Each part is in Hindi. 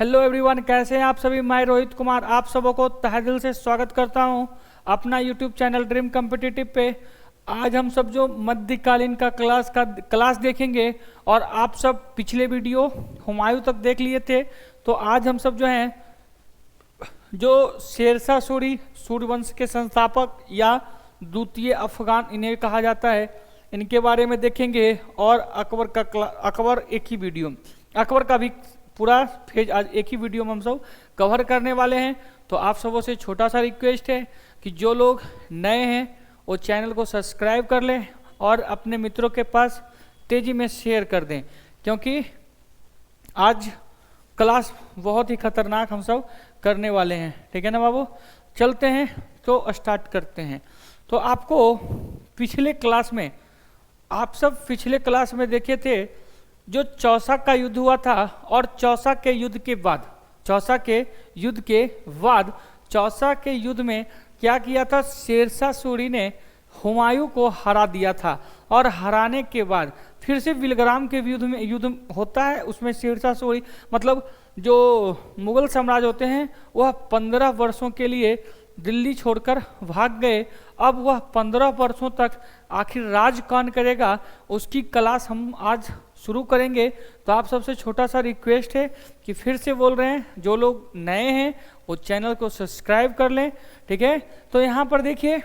हेलो एवरीवन, कैसे हैं आप सभी। मैं रोहित कुमार आप सबों को तहे दिल से स्वागत करता हूं अपना यूट्यूब चैनल ड्रीम कॉम्पिटिटिव पे। आज हम सब जो मध्यकालीन का क्लास देखेंगे और आप सब पिछले वीडियो हुमायूं तक देख लिए थे, तो आज हम सब जो हैं जो शेरशाह सूरी सूर्यवंश के संस्थापक या द्वितीय अफगान इन्हें कहा जाता है, इनके बारे में देखेंगे। और अकबर एक ही वीडियो, अकबर का भी पूरा फेज आज एक ही वीडियो में हम सब कवर करने वाले हैं। तो आप सबों से छोटा सा रिक्वेस्ट है कि जो लोग नए हैं वो चैनल को सब्सक्राइब कर लें और अपने मित्रों के पास तेजी में शेयर कर दें, क्योंकि आज क्लास बहुत ही खतरनाक हम सब करने वाले हैं। ठीक है ना बाबू, चलते हैं तो स्टार्ट करते हैं। तो आपको पिछले क्लास में आप सब पिछले क्लास में देखे थे जो चौसा का युद्ध हुआ था, और चौसा के युद्ध के बाद चौसा के युद्ध में क्या किया था, शेरशाह सूरी ने हुमायूं को हरा दिया था। और हराने के बाद फिर से बिलग्राम के युद्ध होता है। उसमें शेरशाह सूरी मतलब जो मुगल साम्राज्य होते हैं वह 15 वर्षों के लिए दिल्ली छोड़कर भाग गए। अब वह 15 वर्षों तक आखिर राज कौन करेगा, उसकी क्लास हम आज शुरू करेंगे। तो आप सबसे छोटा सा रिक्वेस्ट है कि फिर से बोल रहे हैं, जो लोग नए हैं वो चैनल को सब्सक्राइब कर लें। ठीक है, तो यहाँ पर देखिए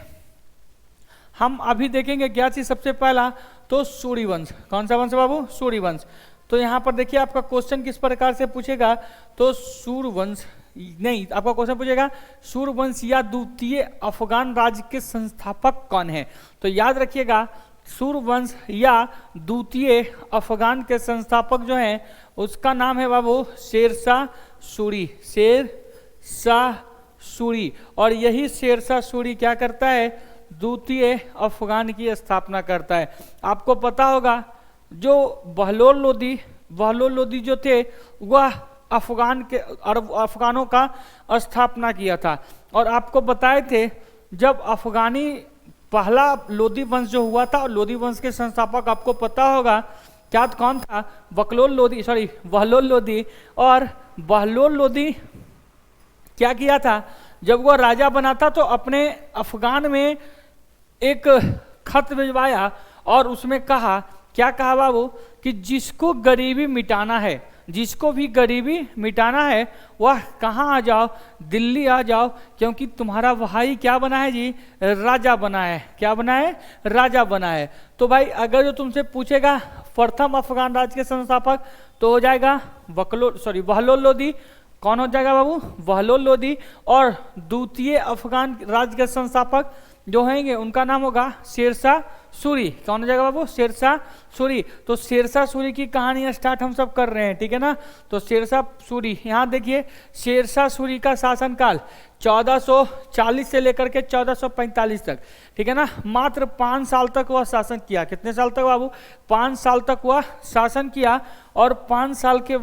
हम अभी देखेंगे क्या चीज़। सबसे पहला तो सूर्यवंश, कौन सा वंश बाबू, सूर्यवंश। तो यहाँ पर देखिए आपका क्वेश्चन किस प्रकार से पूछेगा, तो सूर्यवंश नहीं, आपका क्वेश्चन पूछेगा सूर्यवंश या द्वितीय अफगान राज्य के संस्थापक कौन है। तो याद रखिएगा सूर्यवंश या द्वितीय अफगान के संस्थापक जो हैं उसका नाम है बाबू शेरशाह सूरी, शेरशाह सूरी। और यही शेरशाह सूरी क्या करता है, द्वितीय अफगान की स्थापना करता है। आपको पता होगा जो बहलोल लोदी जो थे वह अफगानों का स्थापना किया था। और आपको बताए थे जब अफगानी पहला लोदी वंश जो हुआ था, और लोदी वंश के संस्थापक आपको पता होगा क्या कौन था, बहलोल लोदी। और बहलोल लोदी क्या किया था, जब वह राजा बना था तो अपने अफगान में एक खत भिजवाया और उसमें कहा, क्या कहा बाबू, कि जिसको गरीबी मिटाना है वह कहाँ आ जाओ, दिल्ली आ जाओ, क्योंकि तुम्हारा भाई क्या बना है जी, राजा बना है। क्या बना है, राजा बना है। तो भाई अगर जो तुमसे पूछेगा प्रथम अफगान राज्य के संस्थापक तो हो जाएगा बहलोल लोदी। कौन हो जाएगा बाबू, बहलोल लोदी। और द्वितीय अफगान राज्य के संस्थापक जो होंगे उनका नाम होगा शेरशाह सूरी। कौन हो जाएगा बाबू, शेरशाह सूरी। तो शेरशाह सूरी की कहानी स्टार्ट हम सब कर रहे हैं। ठीक है ना, तो शेरशाह सूरी, यहाँ देखिए शेरशाह सूरी का शासनकाल 1440 से लेकर के 1445 तक। ठीक है ना, मात्र 5 साल तक वह शासन किया। कितने साल तक बाबू, 5 साल तक वह शासन किया। और 5 साल के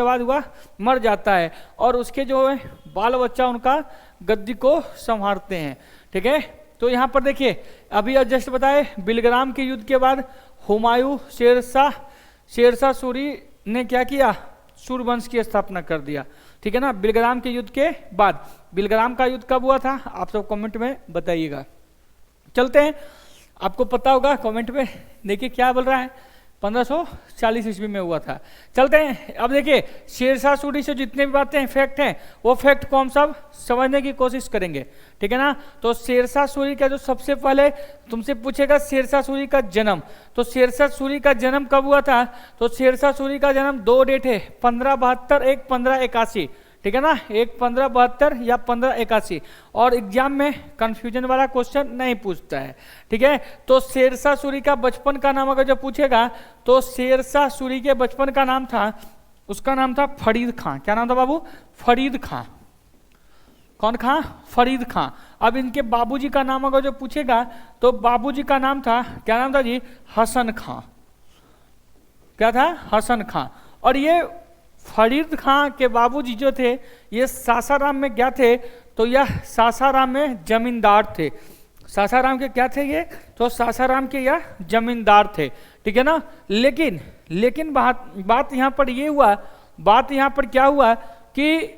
बाद वह मर जाता है, और उसके जो है बाल बच्चा उनका गद्दी को संभालते हैं। ठीक है, तो यहाँ पर देखिए अभी जस्ट बताए बिलग्राम के युद्ध के बाद हुमायूं शेरशाह सूरी ने क्या किया, सूर्यवंश की स्थापना कर दिया। ठीक है ना, बिलग्राम के युद्ध के बाद। बिलग्राम का युद्ध कब हुआ था आप सब कमेंट में बताइएगा। चलते हैं, आपको पता होगा कमेंट में, देखिए क्या बोल रहा है, 1540 ईस्वी में हुआ था। चलते हैं, अब देखिए शेरशाह सूरी से जितने भी बातें फैक्ट हैं वो फैक्ट को हम सब समझने की कोशिश करेंगे। ठीक है ना, तो शेरशाह सूरी का जो सबसे पहले तुमसे पूछेगा शेरशाह सूरी का जन्म, तो शेरशाह सूरी का जन्म कब हुआ था, तो शेरशाह सूरी का जन्म 2 डेट है, 1572 एक 1581। ठीक है ना, एक 1572 या 1581। और एग्जाम में कंफ्यूजन वाला क्वेश्चन नहीं पूछता है। ठीक है, तो शेरशाह सूरी का बचपन का नाम अगर जो पूछेगा तो शेरशाह सूरी के बचपन का नाम था, उसका नाम था फरीद खां। क्या नाम था बाबू, फरीद खां। कौन खां, फरीद खां। अब इनके बाबूजी का नाम अगर जो पूछेगा तो बाबूजी का नाम था, क्या नाम था जी, हसन खां। क्या था, हसन खां। और ये फरीद खां के बाबूजी जो थे ये सासाराम में क्या थे, तो यह सासाराम में जमींदार थे। सासाराम के क्या थे ये, तो सासाराम के यह जमींदार थे। ठीक है ना, लेकिन बात यहाँ पर ये हुआ बात यहाँ पर क्या हुआ कि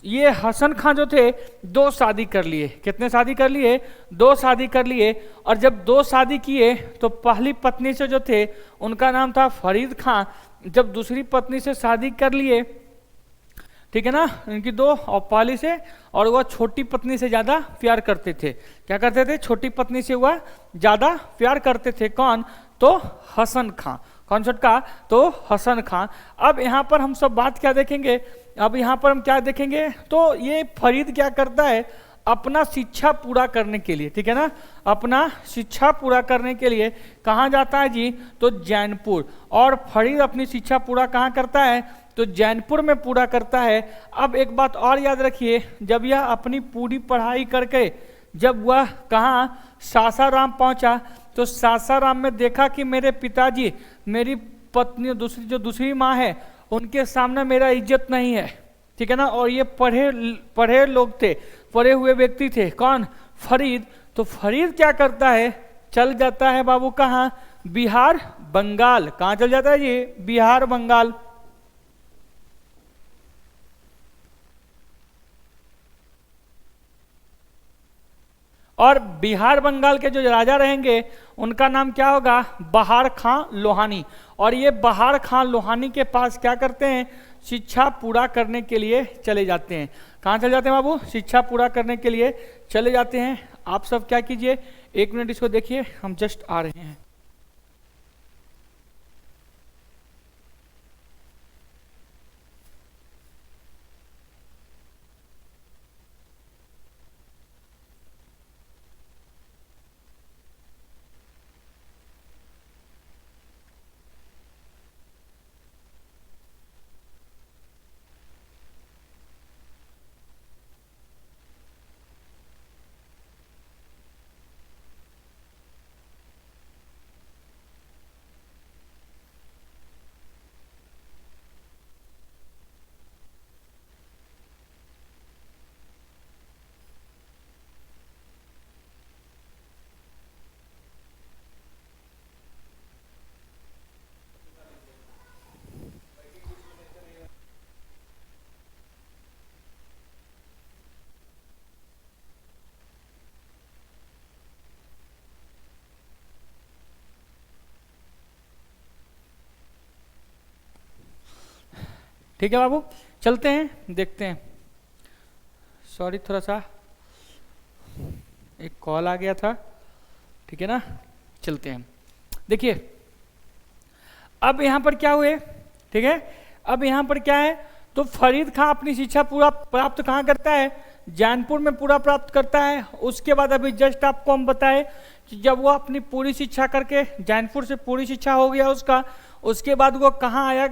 ये हसन खां जो थे 2 शादी कर लिए। कितने शादी कर लिए? 2 शादी कर लिए। और जब 2 शादी किए तो पहली पत्नी से जो थे उनका नाम था फरीद खां। जब दूसरी पत्नी से शादी कर लिए, ठीक है ना, इनकी 2 और पहली से, और वह छोटी पत्नी से ज़्यादा प्यार करते थे। क्या करते थे? छोटी पत्नी से वह ज़्यादा प्यार करते थे। कौन? तो हसन खां। कौन छोटका? तो हसन खां। अब यहाँ पर हम सब बात क्या देखेंगे? अब यहाँ पर हम क्या देखेंगे? तो ये फरीद क्या करता है? अपना शिक्षा पूरा करने के लिए, ठीक है ना, अपना शिक्षा पूरा करने के लिए कहाँ जाता है जी? तो जैनपुर। और फरीद अपनी शिक्षा पूरा कहाँ करता है? तो जैनपुर में पूरा करता है। अब एक बात और याद रखिए, जब यह अपनी पूरी पढ़ाई करके जब वह कहाँ सासाराम पहुंचा, तो सासाराम में देखा कि मेरे पिताजी, मेरी पत्नी, दूसरी माँ है, उनके सामने मेरा इज्जत नहीं है, ठीक है ना। और ये पढ़े लोग थे, पढ़े हुए व्यक्ति थे। कौन? फरीद। तो फरीद क्या करता है? चल जाता है बाबू कहाँ? बिहार बंगाल। कहाँ चल जाता है जी? बिहार बंगाल। और बिहार बंगाल के जो राजा रहेंगे उनका नाम क्या होगा? बहार खां लोहानी। और ये बहार खां लोहानी के पास क्या करते हैं? शिक्षा पूरा करने के लिए चले जाते हैं। कहाँ चले जाते हैं बाबू? शिक्षा पूरा करने के लिए चले जाते हैं। आप सब क्या कीजिए, 1 मिनट इसको देखिए, हम जस्ट आ रहे हैं। ठीक है बाबू, चलते हैं, देखते हैं। सॉरी, थोड़ा सा एक कॉल आ गया था, ठीक है ना। चलते हैं, देखिए अब यहाँ पर क्या हुए, ठीक है। अब यहाँ पर क्या है, तो फरीद खां अपनी शिक्षा पूरा प्राप्त कहाँ करता है? जैनपुर में पूरा प्राप्त करता है। उसके बाद अभी जस्ट आपको हम बताए कि जब वो अपनी पूरी शिक्षा करके जैनपुर से पूरी शिक्षा हो गया उसका, उसके बाद वो कहाँ आया?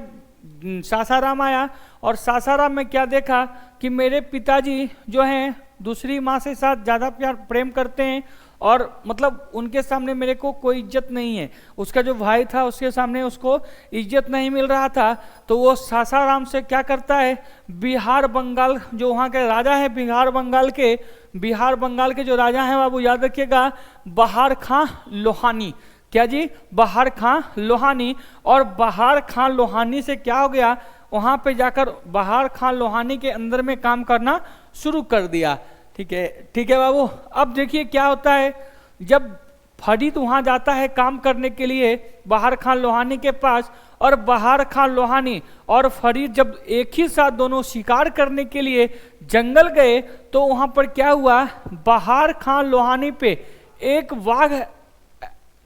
सासाराम आया। और सासाराम में क्या देखा कि मेरे पिताजी जो हैं दूसरी माँ से साथ ज़्यादा प्यार प्रेम करते हैं, और मतलब उनके सामने मेरे को कोई इज्जत नहीं है। उसका जो भाई था उसके सामने उसको इज्जत नहीं मिल रहा था। तो वो सासाराम से क्या करता है? बिहार बंगाल जो वहाँ के राजा है, बिहार बंगाल के जो राजा हैं बाबू याद रखिएगा, बहार खां लोहानी। क्या जी? बहार खां लोहानी। और बहार खां लोहानी से क्या हो गया? वहाँ पे जाकर बहार खां लोहानी के अंदर में काम करना शुरू कर दिया। ठीक है बाबू। अब देखिए क्या होता है, जब फरीद वहाँ जाता है काम करने के लिए बहार खां लोहानी के पास, और बहार खां लोहानी और फरीद जब एक ही साथ दोनों शिकार करने के लिए जंगल गए, तो वहाँ पर क्या हुआ? बहार खां लोहानी पे एक वाघ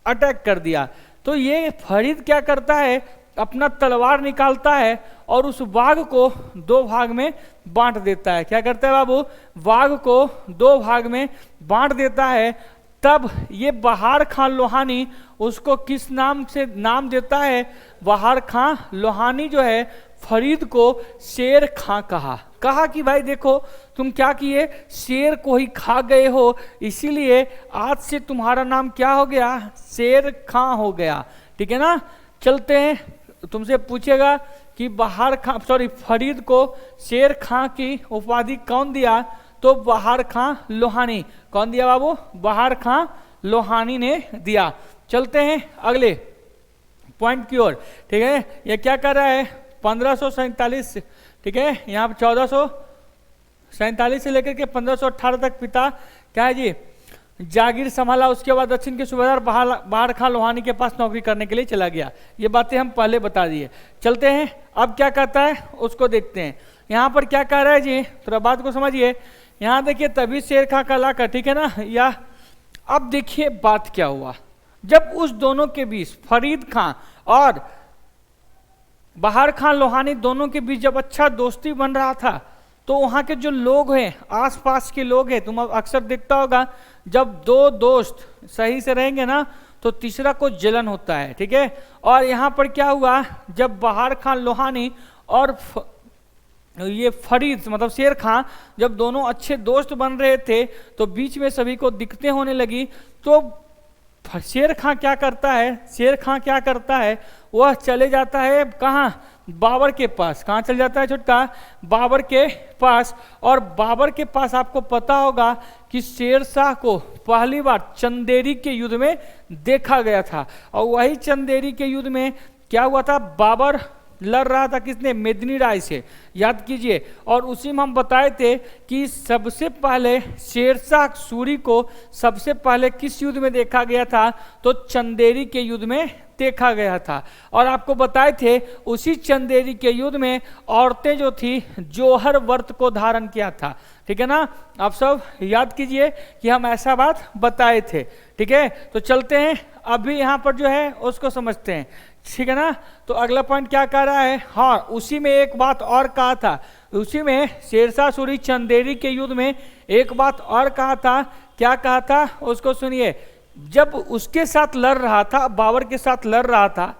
अटैक कर दिया। तो ये फरीद क्या करता है? अपना तलवार निकालता है और उस वाघ को 2 भाग में बांट देता है। क्या करता है बाबू? वाघ को 2 भाग में बांट देता है। तब ये बहार खां लोहानी उसको किस नाम से नाम देता है? बहार खां लोहानी जो है फरीद को शेर खां कहा कि भाई देखो तुम क्या किए, शेर को ही खा गए हो, इसीलिए आज से तुम्हारा नाम क्या हो गया? शेर खां हो गया। ठीक है ना। चलते हैं, तुमसे पूछेगा कि फरीद को शेर खां की उपाधि कौन दिया? तो बहार खां लोहानी। कौन दिया बाबू? बहार खां लोहानी ने दिया। चलते हैं अगले पॉइंट की ओर। ठीक है, ये क्या कर रहा है? 1547, ठीक है, यहाँ पर 1447 से लेकर के 1518 तक पिता क्या है जी जागीर संभाला। उसके बाद दक्षिण के सूबेदार बहार खां लोहानी के पास नौकरी करने के लिए चला गया। ये बातें हम पहले बता दिए। चलते हैं अब क्या कहता है उसको देखते हैं। यहाँ पर क्या कह रहा है जी, थोड़ा बात को समझिए। यहाँ देखिए तभी शेर खां का लाकर, ठीक है ना, या अब देखिए बात क्या हुआ। जब उस दोनों के बीच फरीद खां और बहार खां लोहानी दोनों के बीच जब अच्छा दोस्ती बन रहा था, तो वहाँ के जो लोग हैं, आसपास के लोग हैं, तुम अक्सर देखता होगा जब दो दोस्त सही से रहेंगे ना तो तीसरा को जलन होता है, ठीक है। और यहाँ पर क्या हुआ, जब बहार खां लोहानी और ये फरीद मतलब शेर खां जब दोनों अच्छे दोस्त बन रहे थे, तो बीच में सभी को दिक्कतें होने लगी। तो शेर खां क्या करता है, शेर खां क्या करता है, वह चले जाता है कहाँ, बाबर के पास। कहाँ चल जाता है छोटका, बाबर के पास। और बाबर के पास आपको पता होगा कि शेरशाह को पहली बार चंदेरी के युद्ध में देखा गया था। और वही चंदेरी के युद्ध में क्या हुआ था, बाबर लड़ रहा था किसने, मेदिनी राय से, याद कीजिए। और उसी में हम बताए थे कि सबसे पहले शेरशाह सूरी को सबसे पहले किस युद्ध में देखा गया था, तो चंदेरी के युद्ध में देखा गया था। और आपको बताए थे उसी चंदेरी के युद्ध में औरतें जो थी जोहर व्रत को धारण किया था, ठीक है ना। आप सब याद कीजिए कि हम ऐसा बात बताए थे, ठीक है। तो चलते हैं अभी यहाँ पर जो है उसको समझते हैं, ठीक है ना। तो अगला पॉइंट क्या कह रहा है, हाँ उसी में एक बात और कहा था, उसी में शेरशाह सूरी चंदेरी के युद्ध में एक बात और कहा था। क्या कहा था उसको सुनिए। जब उसके साथ लड़ रहा था, बाबर के साथ लड़ रहा था,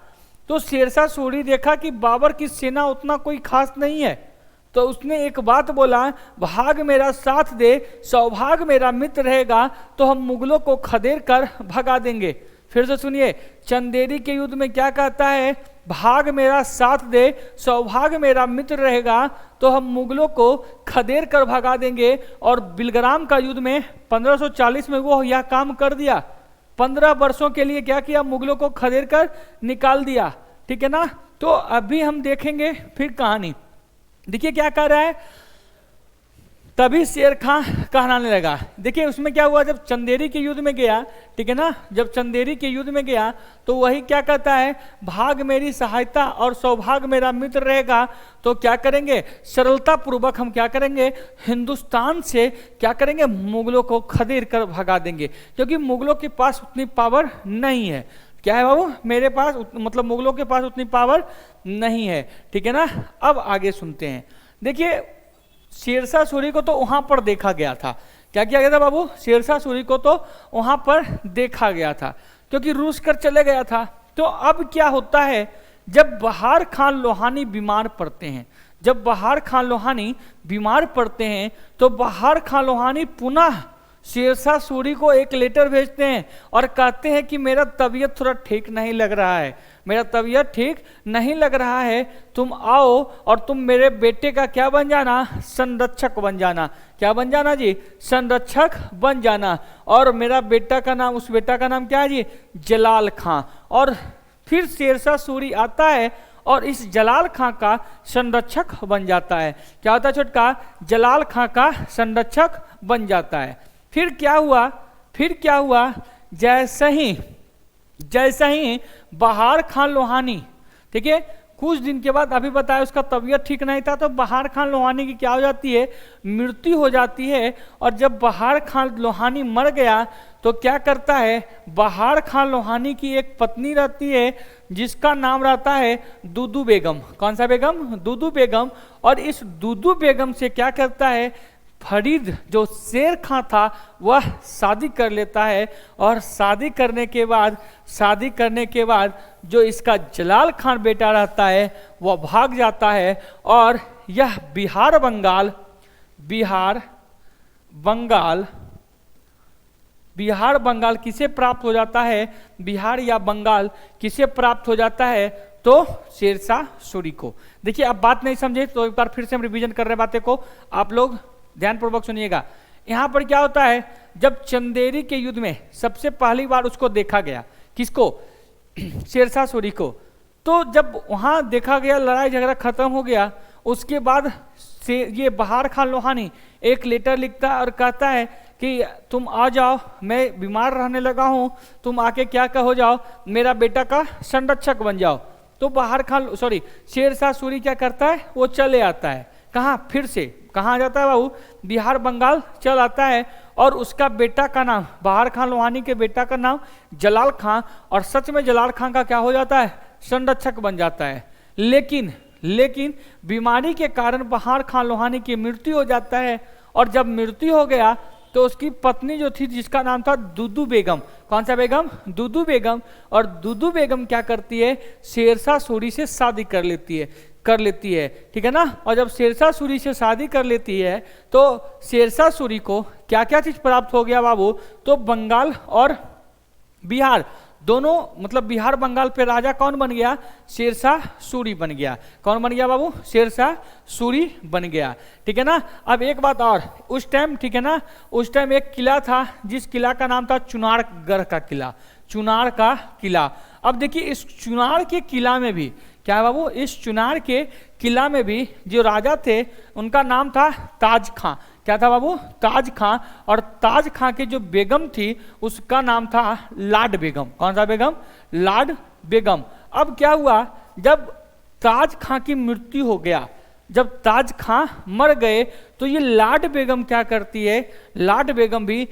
तो शेरशाह सूरी देखा कि बाबर की सेना उतना कोई खास नहीं है, तो उसने एक बात बोला, भाग मेरा साथ दे, सौभाग्य मेरा मित्र रहेगा तो हम मुगलों को खदेड़ कर भगा देंगे। फिर से सुनिए, चंदेरी के युद्ध में क्या कहता है, भाग मेरा साथ दे, सौभाग्य मेरा मित्र रहेगा तो हम मुगलों को खदेड़ कर भगा देंगे। और बिलग्राम का युद्ध में 1540 में वो यह काम कर दिया। 15 वर्षों के लिए क्या किया, मुगलों को खदेड़ कर निकाल दिया, ठीक है ना। तो अभी हम देखेंगे फिर कहानी। देखिए क्या कह रहा है, तभी शेर खां कहलाने लगा। देखिए उसमें क्या हुआ, जब चंदेरी के युद्ध में गया, ठीक है ना, जब चंदेरी के युद्ध में गया तो वही क्या कहता है, भाग मेरी सहायता और सौभाग्य मेरा मित्र रहेगा तो क्या करेंगे, सरलता पूर्वक हम क्या करेंगे, हिंदुस्तान से क्या करेंगे, मुगलों को खदेड़ कर भगा देंगे। क्योंकि मुगलों के पास उतनी पावर नहीं है। क्या है बाबू, मेरे पास मतलब मुगलों के पास उतनी पावर नहीं है, ठीक है ना। अब आगे सुनते हैं। देखिए शेरशाह सूरी को तो वहां पर देखा गया था। क्या किया गया था बाबू, शेरशाह सूरी को तो वहां पर देखा गया था क्योंकि रूस कर चले गया था। तो अब क्या होता है, जब बहार खान लोहानी बीमार पड़ते हैं, जब बहार खान लोहानी बीमार पड़ते हैं तो बहार खान लोहानी पुनः शेरशाह सूरी को एक लेटर भेजते हैं और कहते हैं कि मेरा तबीयत थोड़ा ठीक नहीं लग रहा है, मेरा तबीयत ठीक नहीं लग रहा है, तुम आओ और तुम मेरे बेटे का क्या बन जाना, संरक्षक बन जाना। क्या बन जाना जी, संरक्षक बन जाना। और मेरा बेटा का नाम, उस बेटा का नाम क्या है जी, जलाल खां। और फिर शेरशाह सूरी आता है और इस जलाल खां का संरक्षक बन जाता है। क्या होता है छोटका, जलाल खां का संरक्षक बन जाता है। फिर क्या हुआ, फिर क्या हुआ, जैसे ही बहार खान लोहानी, ठीक है, कुछ दिन के बाद अभी बताया उसका तबीयत ठीक नहीं था, तो बहार खान लोहानी की क्या हो जाती है, मृत्यु हो जाती है। और जब बहार खान लोहानी मर गया तो क्या करता है, बहार खान लोहानी की एक पत्नी रहती है जिसका नाम रहता है दूदू बेगम। कौन सा बेगम, दूदू बेगम। और इस दूदू बेगम से क्या करता है, फरीद जो शेर खां था वह शादी कर लेता है। और शादी करने के बाद जो इसका जलाल खान बेटा रहता है वह भाग जाता है। और यह बिहार बंगाल किसे प्राप्त हो जाता है, बिहार या बंगाल किसे प्राप्त हो जाता है, तो शेरशाह सूरी को। देखिए अब बात नहीं समझे तो एक बार फिर से हम रिवीजन कर रहे बातें को, आप लोग ध्यानपूर्वक सुनिएगा। यहां पर क्या होता है, जब चंदेरी के युद्ध में सबसे पहली बार उसको देखा गया, किसको, शेरशाह सूरी को, तो जब वहाँ देखा गया लड़ाई झगड़ा खत्म हो गया, उसके बाद से ये बहार खान लोहानी एक लेटर लिखता है और कहता है कि तुम आ जाओ, मैं बीमार रहने लगा हूँ, तुम आके क्या हो जाओ, मेरा बेटा का संरक्षक बन जाओ। तो शेर शाह सूरी क्या करता है, वो चले आता है। कहाँ? फिर से कहाँ जाता है बाबू? बिहार बंगाल चल आता है। और उसका बेटा का नाम, बहार खान लोहानी के बेटा का नाम जलाल खां, और सच में जलाल खां का क्या हो जाता है? संरक्षक बन जाता है। लेकिन बीमारी के कारण बहार खान लोहानी की मृत्यु हो जाता है। और जब मृत्यु हो गया तो उसकी पत्नी जो थी, जिसका नाम था दुदू बेगम, कौन सा बेगम? दुदू बेगम। और दुदू बेगम क्या करती है? शेरशाह सूरी से शादी कर लेती है, ठीक है ना। और जब शेरशाह सूरी से शादी कर लेती है तो शेरशाह सूरी को क्या क्या चीज प्राप्त हो गया बाबू? तो बंगाल और बिहार दोनों, मतलब बिहार बंगाल पे राजा कौन बन गया? शेरशाह सूरी बन गया। कौन बन गया बाबू? शेरशाह सूरी बन गया, ठीक है ना। अब एक बात और, उस टाइम, ठीक है ना, उस टाइम एक किला था जिस किला का नाम था चुनारगढ़ का किला, चुनार का किला। अब देखिए इस चुनार के किला में भी क्या है बाबू? इस चुनार के किला में भी जो राजा थे उनका नाम था ताज खां। क्या था बाबू? ताज खां। और ताज खां की जो बेगम थी उसका नाम था लाड बेगम। कौन सा बेगम? लाड बेगम। अब क्या हुआ, जब ताज खां की मृत्यु हो गया, जब ताज खां मर गए तो ये लाड बेगम क्या करती है? लाड बेगम भी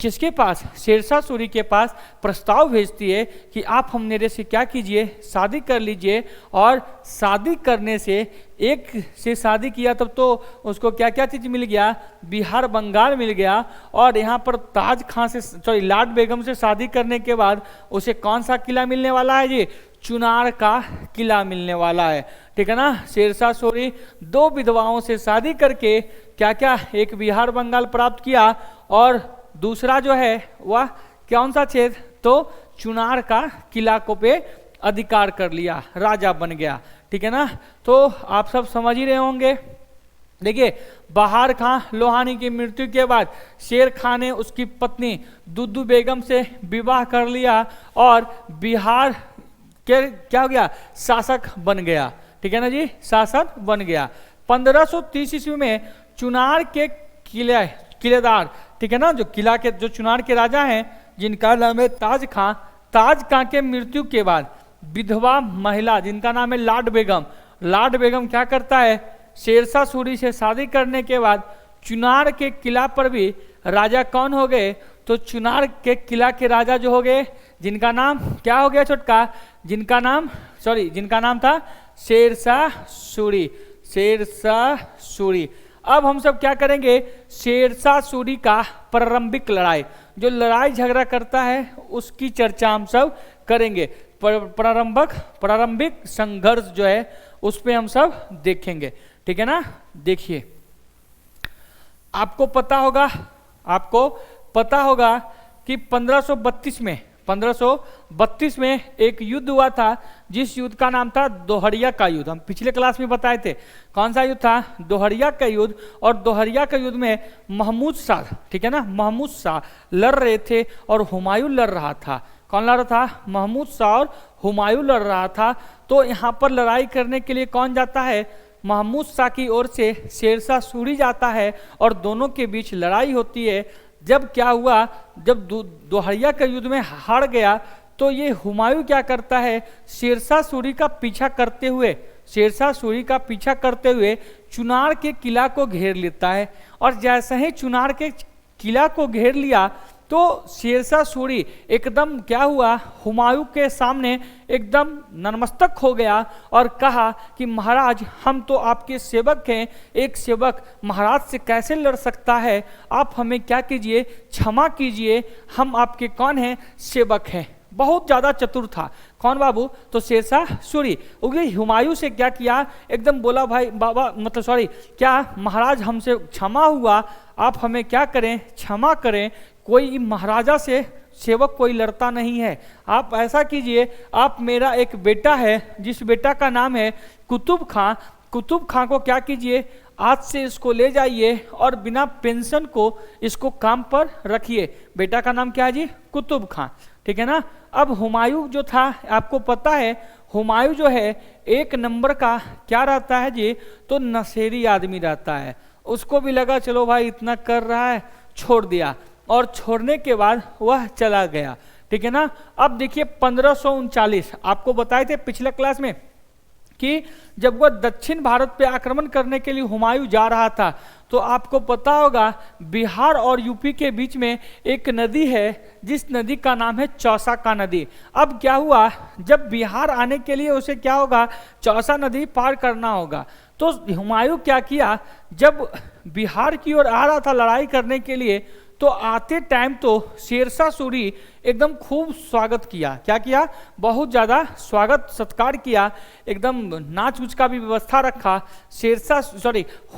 किसके पास? शेरशाह सूरी के पास प्रस्ताव भेजती है कि आप हम मेरे से क्या कीजिए, शादी कर लीजिए। और शादी करने से, एक से शादी किया तब तो उसको क्या क्या चीज मिल गया? बिहार बंगाल मिल गया। और यहाँ पर ताज खां से, लाड बेगम से शादी करने के बाद उसे कौन सा किला मिलने वाला है जी? चुनार का किला मिलने वाला है, ठीक है ना। शेरशाह सूरी दो विधवाओं से शादी करके क्या क्या, एक बिहार बंगाल प्राप्त किया और दूसरा जो है वह कौन सा क्षेत्र? तो चुनार का किला को पे अधिकार कर लिया, राजा बन गया, ठीक है ना। तो आप सब समझ ही रहे होंगे। देखिए बहार खां लोहानी की मृत्यु के बाद शेर खां ने उसकी पत्नी दुदू बेगम से विवाह कर लिया और बिहार के क्या हो गया? शासक बन गया, ठीक है ना जी, शासक बन गया। 1530 ईस्वी में चुनार के किलेदार, ठीक है ना, जो किला के, जो चुनार के राजा हैं जिनका नाम है ताज खां, ताज खां के मृत्यु के बाद विधवा महिला जिनका नाम है लाड बेगम, लाड बेगम क्या करता है? शेरशाह सूरी से शादी करने के बाद चुनार के किला पर भी राजा कौन हो गए? तो चुनार के किला के राजा जो हो गए, जिनका नाम क्या हो गया छोटका? जिनका नाम था शेरशाह सूरी, शेरशाह सूरी। अब हम सब क्या करेंगे? शेरशाह सूरी का प्रारंभिक लड़ाई, जो लड़ाई झगड़ा करता है उसकी चर्चा हम सब करेंगे। प्रारंभिक संघर्ष जो है उस पे हम सब देखेंगे, ठीक है ना। देखिए आपको पता होगा कि 1532 में एक युद्ध हुआ था, जिस युद्ध का नाम था दोहरिया का युद्ध। हम पिछले क्लास में बताए थे कौन सा युद्ध था? दोहरिया का युद्ध। और दोहरिया का युद्ध में महमूद शाह, ठीक है ना, महमूद शाह लड़ रहे थे और हुमायूं लड़ रहा था। कौन लड़ रहा था? महमूद शाह और हुमायूं लड़ रहा था। तो यहाँ पर लड़ाई करने के लिए कौन जाता है? महमूद शाह की ओर से शेरशाह सूरी जाता है और दोनों के बीच लड़ाई होती है। जब क्या हुआ, जब दोहरिया के युद्ध में हार गया तो ये हुमायूं क्या करता है? शेरशाह सूरी का पीछा करते हुए चुनार के किला को घेर लेता है। और जैसे ही चुनार के किला को घेर लिया तो शेरशाह सूरी एकदम क्या हुआ? हुमायूं के सामने एकदम नतमस्तक हो गया और कहा कि महाराज हम तो आपके सेवक हैं, एक सेवक महाराज से कैसे लड़ सकता है? आप हमें क्या कीजिए, क्षमा कीजिए, हम आपके कौन हैं? सेवक हैं। बहुत ज़्यादा चतुर था। कौन बाबू? तो शेरशाह सूरी। हुमायूं से क्या किया? एकदम बोला भाई क्या महाराज हमसे क्षमा हुआ, आप हमें क्या करें? क्षमा करें। कोई महाराजा से सेवक कोई लड़ता नहीं है। आप ऐसा कीजिए, आप मेरा एक बेटा है जिस बेटा का नाम है कुतुब खां, कुतुब खां को क्या कीजिए, आज से इसको ले जाइए और बिना पेंशन को इसको काम पर रखिए। बेटा का नाम क्या है जी? कुतुब खां, ठीक है ना। अब हुमायूं जो था, आपको पता है हुमायूं जो है एक नंबर का क्या रहता है जी, तो नशेड़ी आदमी रहता है। उसको भी लगा चलो भाई इतना कर रहा है, छोड़ दिया, और छोड़ने के बाद वह चला गया, ठीक है ना। अब देखिए 1539, आपको बताए थे पिछले क्लास में कि जब वह दक्षिण भारत पे आक्रमण करने के लिए हुमायूं जा रहा था, तो आपको पता होगा बिहार और यूपी के बीच में एक नदी है जिस नदी का नाम है चौसा का नदी। अब क्या हुआ, जब बिहार आने के लिए उसे क्या होगा, चौसा नदी पार करना होगा। तो हुमायूं क्या किया, जब बिहार की ओर आ रहा था लड़ाई करने के लिए, तो आते टाइम तो शेरशाह सूरी एकदम खूब स्वागत किया। क्या किया, बहुत ज़्यादा स्वागत सत्कार किया, एकदम नाच उच का भी व्यवस्था रखा।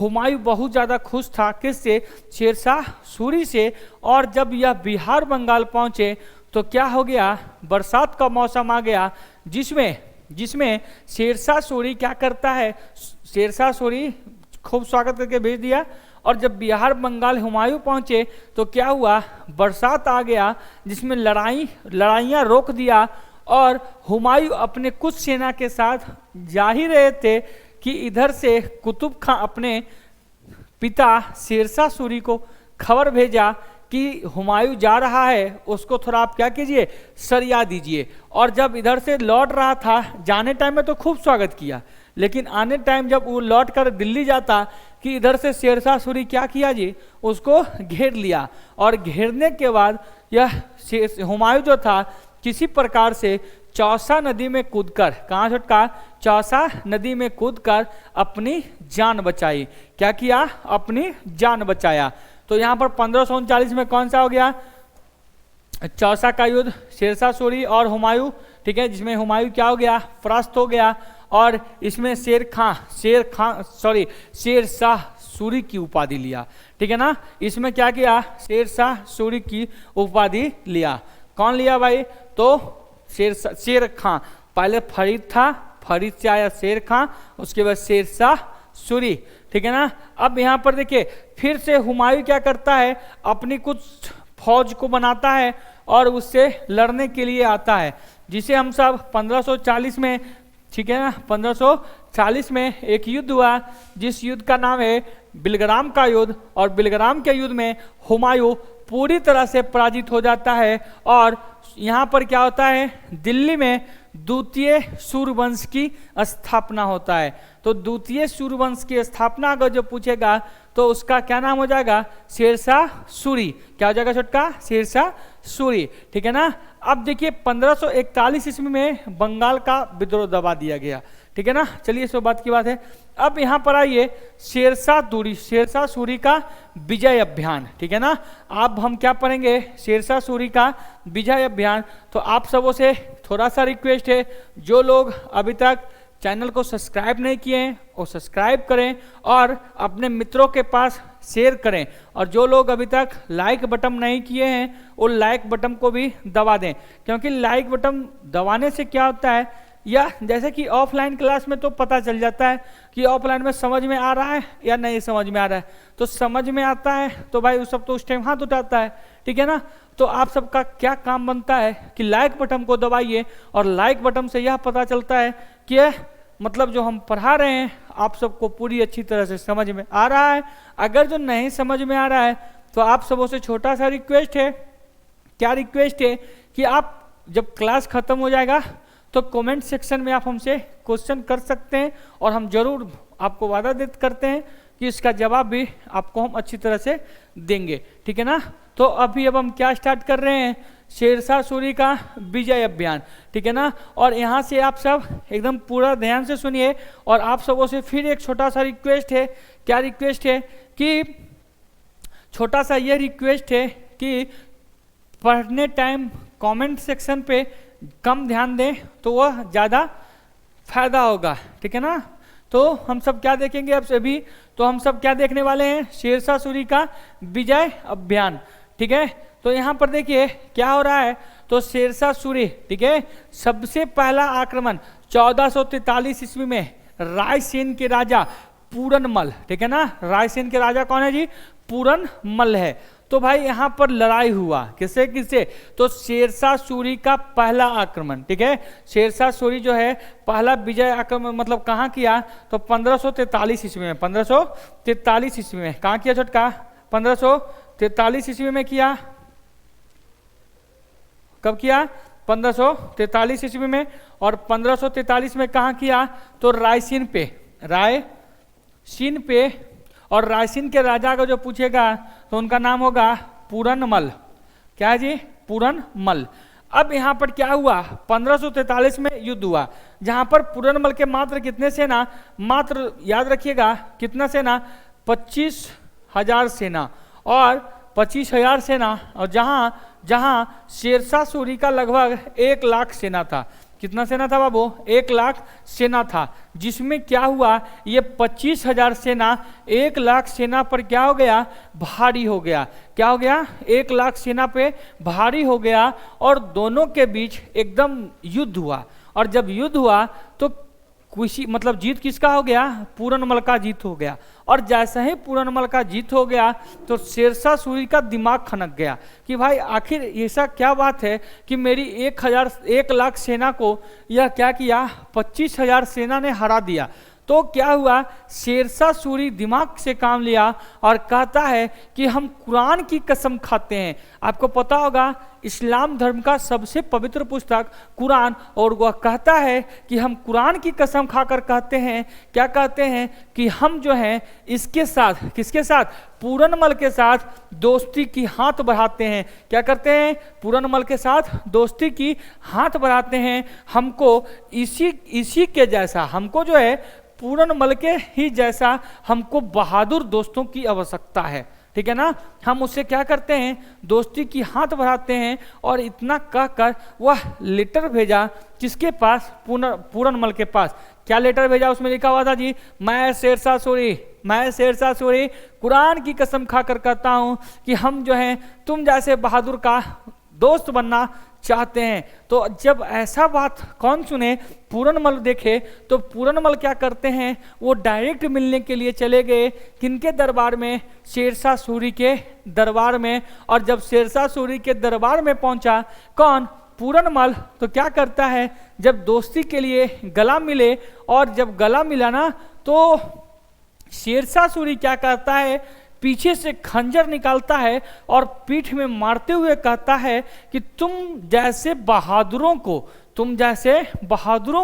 हुमायूं बहुत ज़्यादा खुश था किससे, शेरशाह सूरी से। और जब यह बिहार बंगाल पहुँचे तो क्या हो गया, बरसात का मौसम आ गया, जिसमें शेरशाह सूरी क्या करता है, शेरशाह सूरी खूब स्वागत करके भेज दिया। और जब बिहार बंगाल हुमायूं पहुंचे तो क्या हुआ, बरसात आ गया, जिसमें लड़ाइयाँ रोक दिया। और हुमायूं अपने कुछ सेना के साथ जा ही रहे थे कि इधर से कुतुब खां अपने पिता शेरशाह सूरी को खबर भेजा कि हुमायूं जा रहा है, उसको थोड़ा आप क्या कीजिए, सरिया दीजिए। और जब इधर से लौट रहा था, जाने टाइम में तो खूब स्वागत किया, लेकिन आने टाइम जब वो लौट कर दिल्ली जाता कि इधर से शेरशाह सूरी क्या किया जी, उसको घेर लिया। और घेरने के बाद यह हुमायूं जो था किसी प्रकार से चौसा नदी में कूदकर, कहाँ छुटका, चौसा नदी में कूदकर अपनी जान बचाई। क्या किया, अपनी जान बचाया। तो यहाँ पर 1539 में कौन सा हो गया, चौसा का युद्ध, शेरशाह सूरी और हुमायूं, ठीक है, जिसमें हुमायूं क्या हो गया, परास्त हो गया। और इसमें शेरशाह सूरी की उपाधि लिया, ठीक है ना। इसमें क्या किया, शेरशाह सूरी की उपाधि लिया। कौन लिया भाई, तो शेर खां। पहले फरीद था, फरीद से आया शेर खां, उसके बाद शेरशाह सूरी, ठीक है ना। अब यहाँ पर देखिए फिर से हुमायूं क्या करता है, अपनी कुछ फौज को बनाता है और उससे लड़ने के लिए आता है, जिसे हम सब 1540 में, ठीक है ना, 1540 में एक युद्ध हुआ, जिस युद्ध का नाम है बिलग्राम का युद्ध। और बिलग्राम के युद्ध में हुमायूं पूरी तरह से पराजित हो जाता है। और यहाँ पर क्या होता है, दिल्ली में द्वितीय सूर्यवंश की स्थापना होता है। तो द्वितीय सूर्यवंश की स्थापना अगर जो पूछेगा तो उसका क्या नाम हो जाएगा, शेरशाह सूरी। क्या हो जाएगा छोटका, शेरशाह सूरी, ठीक है ना। अब देखिए 1541 ईस्वी में बंगाल का विद्रोह दबा दिया गया, ठीक है ना। चलिए सो बात की बात है। अब यहाँ पर आइए शेरशाह सूरी का विजय अभियान, ठीक है ना। अब हम क्या पढ़ेंगे, शेरशाह सूरी का विजय अभियान। तो आप सबों से थोड़ा सा रिक्वेस्ट है, जो लोग अभी तक चैनल को सब्सक्राइब नहीं किए हैं वो सब्सक्राइब करें और अपने मित्रों के पास शेयर करें। और जो लोग अभी तक लाइक बटन नहीं किए हैं वो लाइक बटन को भी दबा दें, क्योंकि लाइक बटन दबाने से क्या होता है, या जैसे कि ऑफलाइन क्लास में तो पता चल जाता है कि ऑफलाइन में समझ में आ रहा है या नहीं समझ में आ रहा है। तो समझ में आता है तो भाई उस सब तो उस टाइम हाथ उठाता है, ठीक है ना। तो आप सबका क्या काम बनता है कि लाइक बटन को दबाइए, और लाइक बटन से यह पता चलता है कि मतलब जो हम पढ़ा रहे हैं आप सबको पूरी अच्छी तरह से समझ में आ रहा है। अगर जो नहीं समझ में आ रहा है तो आप सबों से छोटा सा रिक्वेस्ट है, क्या रिक्वेस्ट है कि आप जब क्लास खत्म हो जाएगा तो कमेंट सेक्शन में आप हमसे क्वेश्चन कर सकते हैं, और हम जरूर आपको वादा करते हैं कि इसका जवाब भी आपको हम अच्छी तरह से देंगे, ठीक है ना। तो अभी अब हम क्या स्टार्ट कर रहे हैं, शेरशाह सूरी का विजय अभियान, ठीक है ना। और यहाँ से आप सब एकदम पूरा ध्यान से सुनिए, और आप सबों से फिर एक छोटा सा रिक्वेस्ट है। क्या रिक्वेस्ट है कि छोटा सा ये रिक्वेस्ट है कि पढ़ने टाइम कमेंट सेक्शन पे कम ध्यान दें तो वह ज़्यादा फायदा होगा, ठीक है ना। तो हम सब क्या देखेंगे अब सभी, तो हम सब क्या देखने वाले हैं, शेरशाह सूरी का विजय अभियान, ठीक है। तो यहाँ पर देखिए क्या हो रहा है, तो शेरशाह सूरी, ठीक है, सबसे पहला आक्रमण 1443 ईस्वी में रायसेन के राजा पूरनमल, ठीक है ना। रायसेन के राजा कौन है जी, पूरनमल है। तो भाई यहाँ पर लड़ाई हुआ किससे किससे, तो शेरशाह सूरी का पहला आक्रमण, ठीक है। शेरशाह सूरी जो है पहला विजय आक्रमण मतलब कहाँ किया, तो 1543 ईस्वी में, 1543 ईस्वी में कहाँ किया छोटका, 1543 ईस्वी में किया। कब किया, 1543 ईस्वी में। और 1543 में कहाँ किया, तो रायसीन पे, रायसीन पे। और रायसीन के राजा का जो पूछेगा तो उनका नाम होगा पूरनमल। क्या है जी, पूरनमल। अब यहाँ पर क्या हुआ, 1543 में युद्ध हुआ, जहाँ पर पूरनमल के मात्र कितने सेना, मात्र याद रखिएगा कितना सेना, 25,000 सेना, और 25,000 सेना, और जहाँ शेरशाह सूरी का लगभग 1 लाख सेना था। कितना सेना था बाबू, 1 लाख सेना था, जिसमें क्या हुआ, ये 25,000 सेना 1 लाख सेना पर क्या हो गया, भारी हो गया। क्या हो गया, 1 लाख सेना पे भारी हो गया, और दोनों के बीच एकदम युद्ध हुआ। और जब युद्ध हुआ तो किसी मतलब जीत किसका हो गया, पूरनमल का जीत हो गया। और जैसे ही पूरनमल का जीत हो गया तो शेरशाह सूरी का दिमाग खनक गया कि भाई आखिर ऐसा क्या बात है कि मेरी 1 लाख सेना को यह क्या किया, 25,000 सेना ने हरा दिया। तो क्या हुआ, शेरशाह सूरी दिमाग से काम लिया और कहता है कि हम कुरान की कसम खाते हैं। आपको पता होगा इस्लाम धर्म का सबसे पवित्र पुस्तक कुरान, और वह कहता है कि हम कुरान की कसम खाकर कहते हैं, क्या कहते हैं कि हम जो हैं इसके साथ, किसके साथ, पूरनमल के साथ दोस्ती की हाथ बढ़ाते हैं। क्या करते हैं, पूरनमल के साथ दोस्ती की हाथ बढ़ाते हैं। हमको इसी के जैसा, हमको जो है पूरनमल के ही जैसा हमको बहादुर दोस्तों की आवश्यकता है, ठीक है ना। हम उससे क्या करते हैं, दोस्ती की हाथ बढ़ाते हैं। और इतना कहकर वह लेटर भेजा किसके पास, पूरनमल के पास। क्या लेटर भेजा, उसमें लिखा हुआ था जी, मैं शेरशाह सूरी कुरान की कसम खाकर कहता हूं कि हम जो हैं तुम जैसे बहादुर का दोस्त बनना चाहते हैं। तो जब ऐसा बात कौन सुने, पूरनमल देखे, तो पूरनमल क्या करते हैं, वो डायरेक्ट मिलने के लिए चले गए किनके दरबार में, शेरशाह सूरी के दरबार में। और जब शेरशाह सूरी के दरबार में पहुंचा कौन, पूरनमल, तो क्या करता है, जब दोस्ती के लिए गला मिले, और जब गला मिला ना तो शेरशाह सूरी क्या करता है, पीछे से खंजर निकालता है और पीठ में मारते हुए कहता है कि तुम जैसे बहादुरों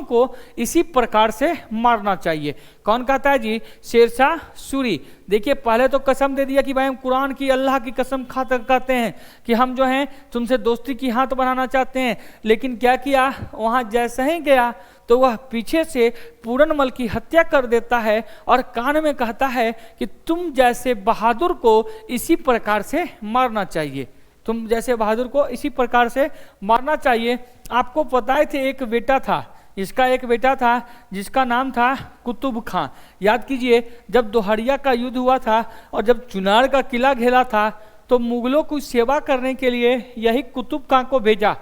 को इसी प्रकार से मारना चाहिए। कौन कहता है जी, शेरशाह सूरी। देखिए पहले तो कसम दे दिया कि भाई हम कुरान की, अल्लाह की कसम खाकर कहते हैं कि हम जो हैं तुमसे दोस्ती की हाथ बढ़ाना चाहते हैं। लेकिन क्या किया, वहां जैसे ही गया तो वह पीछे से पूरनमल की हत्या कर देता है और कान में कहता है कि तुम जैसे बहादुर को इसी प्रकार से मारना चाहिए, तुम जैसे बहादुर को इसी प्रकार से मारना चाहिए। आपको पता ही थे एक बेटा था, इसका एक बेटा था जिसका नाम था कुतुब खां। याद कीजिए जब दोहरिया का युद्ध हुआ था और जब चुनार का किला घेरा था तो मुगलों की सेवा करने के लिए यही कुतुब खां को भेजा।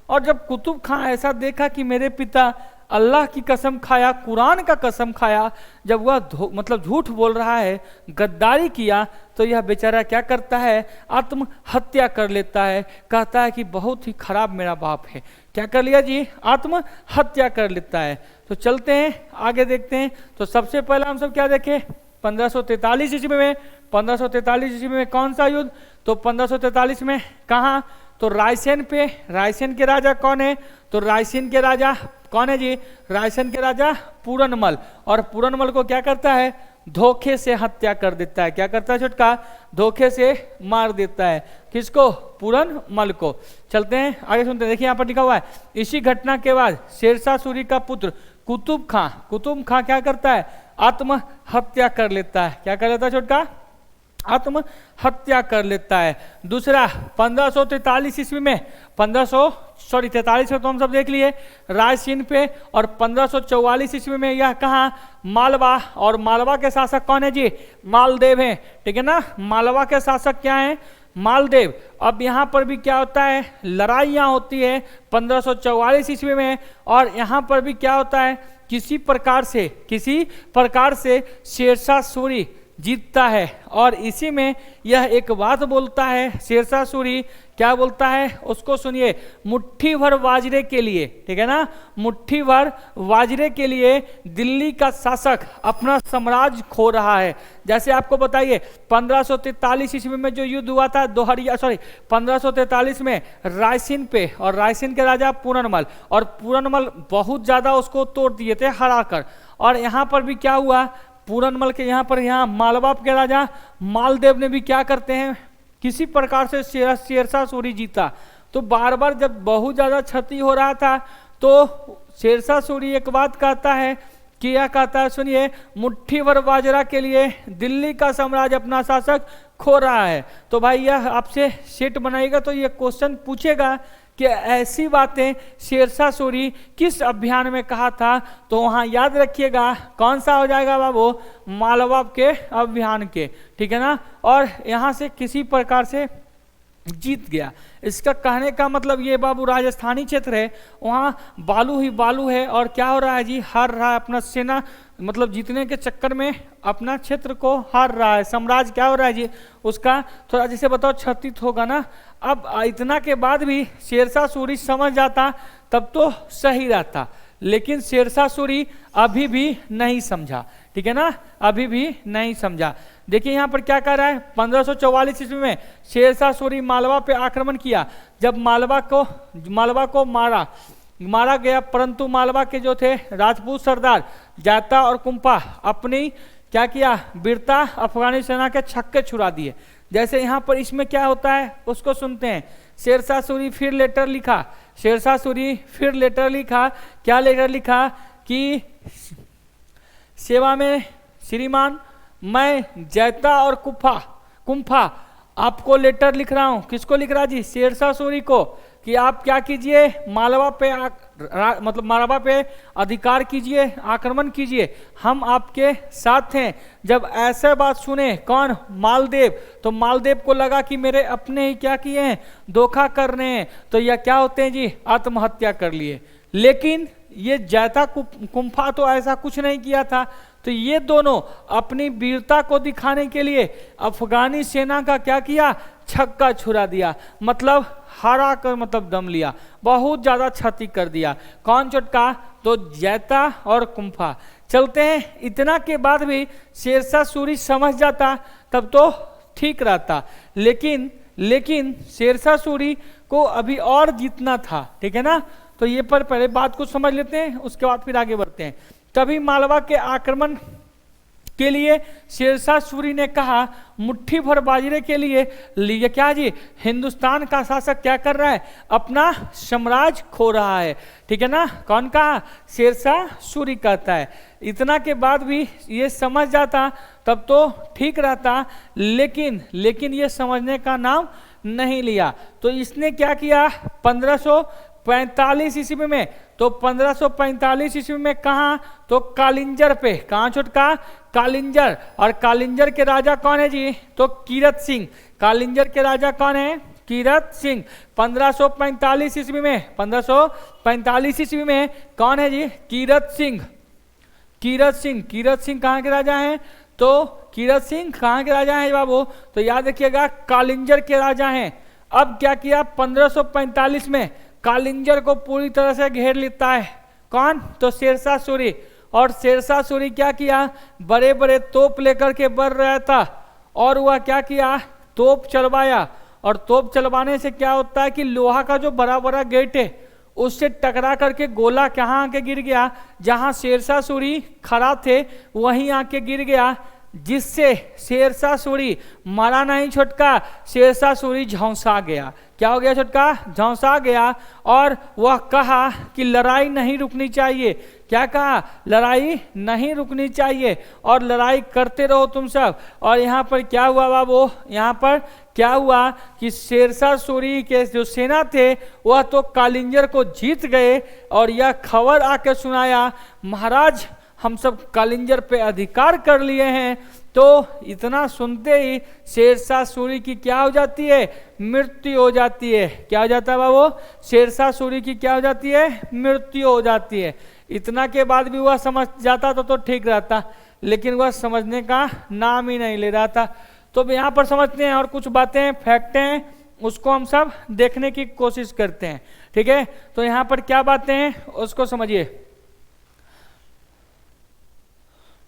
और जब कुतुब खां ऐसा देखा कि मेरे पिता अल्लाह की कसम खाया, कुरान का कसम खाया, जब वह मतलब झूठ बोल रहा है, गद्दारी किया, तो यह बेचारा क्या करता है, आत्महत्या कर लेता है। कहता है कि बहुत ही खराब मेरा बाप है। क्या कर लिया जी, आत्महत्या कर लेता है। तो चलते हैं आगे देखते हैं। तो सबसे पहला हम सब क्या देखें, 1543 ईस्वी में, 1543 ईस्वी में कौन सा युद्ध, तो 1543 में कहाँ, तो रायसेन पे। रायसेन के राजा कौन है, तो रायसेन के राजा कौन है जी, रायसेन के राजा पूरनमल। और पूरनमल को क्या करता है, धोखे से हत्या कर देता है। क्या करता है छोटका, धोखे से मार देता है। किसको, पूरनमल को। चलते हैं आगे सुनते हैं। देखिए यहाँ पर लिखा हुआ है, इसी घटना के बाद शेरशाह सूरी का पुत्र कुतुब खां क्या करता है, आत्महत्या कर लेता है। क्या कर लेता है छोटका, आत्महत्या कर लेता है। दूसरा 1543 ईस्वी में, 43 में तो हम सब देख लिए रायसीन पे। और 1544 ईस्वी में यह कहाँ, मालवा। और मालवा के शासक कौन है जी, मालदेव हैं, ठीक है ना। मालवा के शासक क्या हैं, मालदेव। अब यहाँ पर भी क्या होता है, लड़ाइयाँ होती है 1544 ईस्वी में। और यहाँ पर भी क्या होता है, किसी प्रकार से शेरशाह सूरी जीतता है। और इसी में यह एक बात बोलता है शेरशाह सूरी, क्या बोलता है उसको सुनिए, मुट्ठी भर बाजरे के लिए, ठीक है ना, मुट्ठी भर बाजरे के लिए दिल्ली का शासक अपना साम्राज्य खो रहा है। जैसे आपको बताइए 1543 ईस्वी में जो युद्ध हुआ था 1543 में रायसीन पे, और रायसीन के राजा पूरनमल, और पूरनमल बहुत ज्यादा उसको तोड़ दिए थे हराकर। और यहाँ पर भी क्या हुआ, पूरनमल के यहाँ मालवा के राजा मालदेव ने भी क्या करते हैं, किसी प्रकार से शेरशाह सूरी जीता। तो बार बार जब बहुत ज्यादा क्षति हो रहा था तो शेरशाह सूरी एक बात कहता है, क्या कहता है सुनिए, मुट्ठी भर बाजरा के लिए दिल्ली का साम्राज्य अपना शासक खो रहा है। तो भाई यह आपसे सेट बनाएगा तो ये क्वेश्चन पूछेगा कि ऐसी बातें शेरशाह सूरी किस अभियान में कहा था। तो वहां याद रखिएगा कौन सा हो जाएगा बाबू, मालवा के अभियान के, ठीक है ना। और यहां से किसी प्रकार से जीत गया। इसका कहने का मतलब ये बाबू राजस्थानी क्षेत्र है, वहाँ बालू ही बालू है, और क्या हो रहा है जी, हार रहा है अपना सेना, मतलब जीतने के चक्कर में अपना क्षेत्र को हार रहा है, साम्राज्य क्या हो रहा है जी उसका थोड़ा जैसे बताओ क्षतित होगा ना। अब इतना के बाद भी शेरशाह सूरी समझ जाता तब तो सही रहता, लेकिन शेरशाह सूरी अभी भी नहीं समझा, ठीक है ना, अभी भी नहीं समझा। देखिए यहाँ पर क्या कह रहा है, 1544 ईस्वी में शेरशाह सूरी मालवा पे आक्रमण किया। जब मालवा को मारा गया, परंतु मालवा के जो थे राजपूत सरदार जाता और कुंपा अपनी क्या किया, वीरता अफगानी सेना के छक्के छुड़ा दिए। जैसे यहाँ पर इसमें क्या होता है उसको सुनते हैं। शेरशाह सूरी फिर लेटर लिखा, शेरशाह सूरी फिर लेटर लिखा, क्या लेटर लिखा कि सेवा में श्रीमान मैं जैता और कुंफा आपको लेटर लिख रहा हूं। किसको लिख रहा जी, शेरशाह सूरी को, कि आप क्या कीजिए, मालवा पे अधिकार कीजिए, आक्रमण कीजिए, हम आपके साथ हैं। जब ऐसे बात सुने कौन, मालदेव, तो मालदेव को लगा कि मेरे अपने ही क्या किए हैं, धोखा कर रहे हैं, तो यह क्या होते हैं जी, आत्महत्या कर लिए। लेकिन ये जैता कुंफा तो ऐसा कुछ नहीं किया था। तो ये दोनों अपनी वीरता को दिखाने के लिए अफगानी सेना का क्या किया, छक्का छुड़ा दिया, मतलब हरा कर मतलब दम लिया, बहुत ज्यादा क्षति कर दिया। कौन चुटका, तो जैता और कुंफा। चलते हैं, इतना के बाद भी शेरशाह सूरी समझ जाता तब तो ठीक रहता, लेकिन शेरशाह सूरी को अभी और जीतना था, ठीक है ना। तो ये पर पहले बात को समझ लेते हैं, उसके बाद फिर आगे बढ़ते हैं। तभी मालवा के आक्रमण के लिए शेरशाह सूरी ने कहा, मुट्ठी भर बाजरे के लिए क्या जी, हिंदुस्तान का शासक क्या कर रहा है, अपना साम्राज्य खो रहा है, ठीक है ना। कौन कहा, शेरशाह सूरी कहता है। इतना के बाद भी ये समझ जाता तब तो ठीक रहता, लेकिन ये समझने का नाम नहीं लिया। तो इसने क्या किया, 1545 ईस्वी में, तो 1545 ईस्वी में कहा, तो कालिंजर पे, कहाँ छुटका, कालिंजर। और कालिंजर के राजा कौन है जी, तो कीरत सिंह। कालिंजर के राजा कौन है, कीरत सिंह। 1545 ईस्वी में, 1545 ईस्वी में कौन है जी, कीरत सिंह। कीरत सिंह कहाँ के राजा हैं, तो कीरत सिंह कहाँ के राजा हैं बाबू, तो याद रखिएगा कालिंजर के राजा हैं। अब क्या किया, 1545 में कालिंजर को पूरी तरह से घेर लेता है, कौन, तो शेरशाह सूरी। और शेरशाह सूरी क्या किया, बड़े बड़े तोप लेकर के बढ़ रहा था, और वह क्या किया, तोप चलवाया। और तोप चलवाने से क्या होता है कि लोहा का जो बड़ा बड़ा गेट है उससे टकरा करके गोला कहाँ आके गिर गया, जहां शेरशाह सूरी खड़ा थे वहीं आके गिर गया, जिससे शेरशाह सूरी मरा नहीं छुटका, शेरशाह सूरी झौंसा गया। क्या हो गया छुटका, झौंसा गया। और वह कहा कि लड़ाई नहीं रुकनी चाहिए। क्या कहा, लड़ाई नहीं रुकनी चाहिए और लड़ाई करते रहो तुम सब। और यहाँ पर क्या हुआ बाबू, यहाँ पर क्या हुआ कि शेरशाह सूरी के जो सेना थे वह तो कालिंजर को जीत गए, और यह खबर आके सुनाया, महाराज हम सब कालिंजर पे अधिकार कर लिए हैं। तो इतना सुनते ही शेरशाह सूरी की क्या हो जाती है, मृत्यु हो जाती है। क्या हो जाता है बाबू, शेरशाह सूरी की क्या हो जाती है, मृत्यु हो जाती है। इतना के बाद भी वह समझ जाता तो ठीक रहता, लेकिन वह समझने का नाम ही नहीं ले रहा था। तो यहाँ पर समझते हैं और कुछ बातें फैक्ट हैं उसको हम सब देखने की कोशिश करते हैं। ठीक है, तो यहाँ पर क्या बातें हैं उसको समझिए।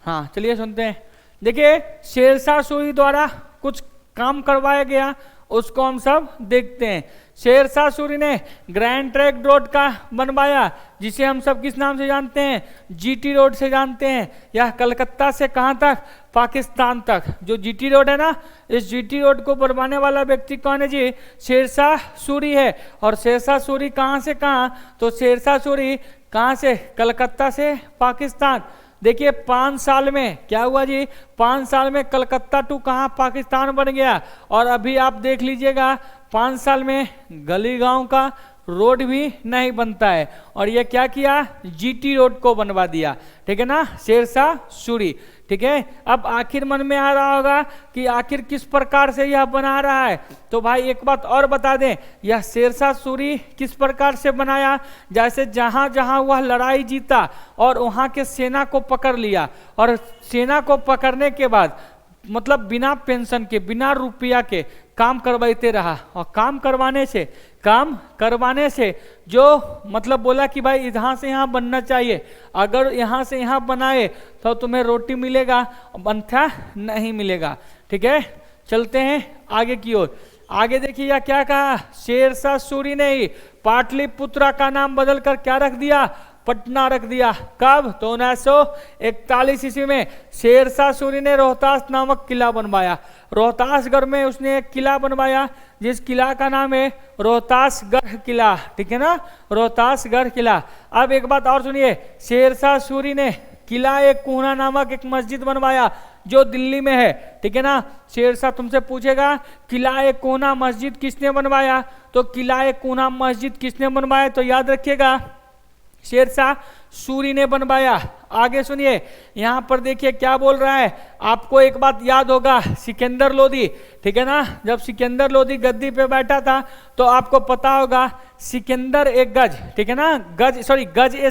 हाँ चलिए सुनते हैं। देखिए शेरशाह सूरी द्वारा कुछ काम करवाया गया उसको हम सब देखते हैं। शेरशाह सूरी ने ग्रैंड ट्रैंक रोड का बनवाया, जिसे हम सब किस नाम से जानते हैं, जीटी रोड से जानते हैं। यह कलकत्ता से कहाँ तक, पाकिस्तान तक। जो जीटी रोड है ना, इस जीटी रोड को बनवाने वाला व्यक्ति कौन है जी, शेरशाह सूरी है। और शेरशाह सूरी कहाँ से कहाँ, तो शेरशाह सूरी कहाँ से, कलकत्ता से पाकिस्तान। देखिए 5 साल में क्या हुआ जी, 5 साल में कलकत्ता टू कहाँ, पाकिस्तान बन गया। और अभी आप देख लीजिएगा 5 साल में गली गांव का रोड भी नहीं बनता है, और ये क्या किया, जीटी रोड को बनवा दिया। ठीक है ना, शेरशाह सूरी। ठीक है, अब आखिर मन में आ रहा होगा कि आखिर किस प्रकार से यह बना रहा है। तो भाई एक बात और बता दें, यह शेरशाह सूरी किस प्रकार से बनाया, जैसे जहां जहां वह लड़ाई जीता और वहां के सेना को पकड़ लिया, और सेना को पकड़ने के बाद मतलब बिना पेंशन के, बिना रुपया के काम करवाते रहा। और काम करवाने से जो मतलब बोला कि भाई यहाँ से यहाँ बनना चाहिए, अगर यहाँ से यहाँ बनाए तो तुम्हें रोटी मिलेगा, अन्यथा नहीं मिलेगा। ठीक है, चलते हैं आगे की ओर। आगे देखिए यह क्या कहा, शेरशाह सूरी ने ही पाटलिपुत्रा का नाम बदलकर क्या रख दिया, पटना रख दिया। कब, तो 1941 ईस्वी में शेरशाह सूरी ने रोहतास नामक किला बनवाया। रोहतासगढ़ में उसने एक किला बनवाया जिस किला का नाम है रोहतासगढ़ किला। ठीक है ना, रोहतासगढ़ किला। अब एक बात और सुनिए, शेरशाह सूरी ने किला एक कोहना नामक एक मस्जिद बनवाया जो दिल्ली में है। ठीक है ना, शेरशाह तुमसे पूछेगा किला एक कोहना मस्जिद किसने बनवाया, तो किला एक कोहना मस्जिद किसने बनवाया, तो याद रखिएगा शेरशाह सूरी ने बनवाया। आगे सुनिए, यहाँ पर देखिए क्या बोल रहा है। आपको एक बात याद होगा, सिकंदर लोदी, ठीक है ना, जब सिकंदर लोदी गद्दी पे बैठा था तो आपको पता होगा सिकंदर एक गज, ठीक है ना, गज ए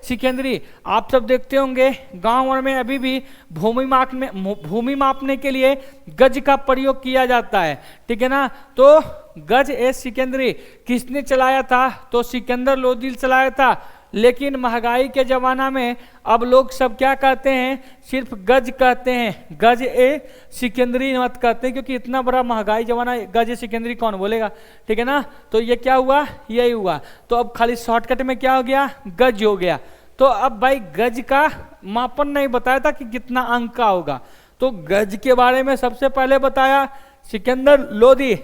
सिकंदरी। आप सब देखते होंगे गांव में अभी भी भूमि मापने के लिए गज का प्रयोग किया जाता है। ठीक है ना, तो गज ए सिकंदरी किसने चलाया था, तो सिकंदर लोदी चलाया था। लेकिन महंगाई के जमाना में अब लोग सब क्या कहते हैं, सिर्फ गज कहते हैं, गज ए सिकंदरी मत कहते हैं, क्योंकि इतना बड़ा महंगाई जमाना, गज ए सिकंदरी कौन बोलेगा। ठीक है ना, तो ये क्या हुआ, यही हुआ। तो अब खाली शॉर्टकट में क्या हो गया, गज हो गया। तो अब भाई गज का मापन नहीं बताया था कि कितना अंक का होगा, तो गज के बारे में सबसे पहले बताया सिकंदर लोदी।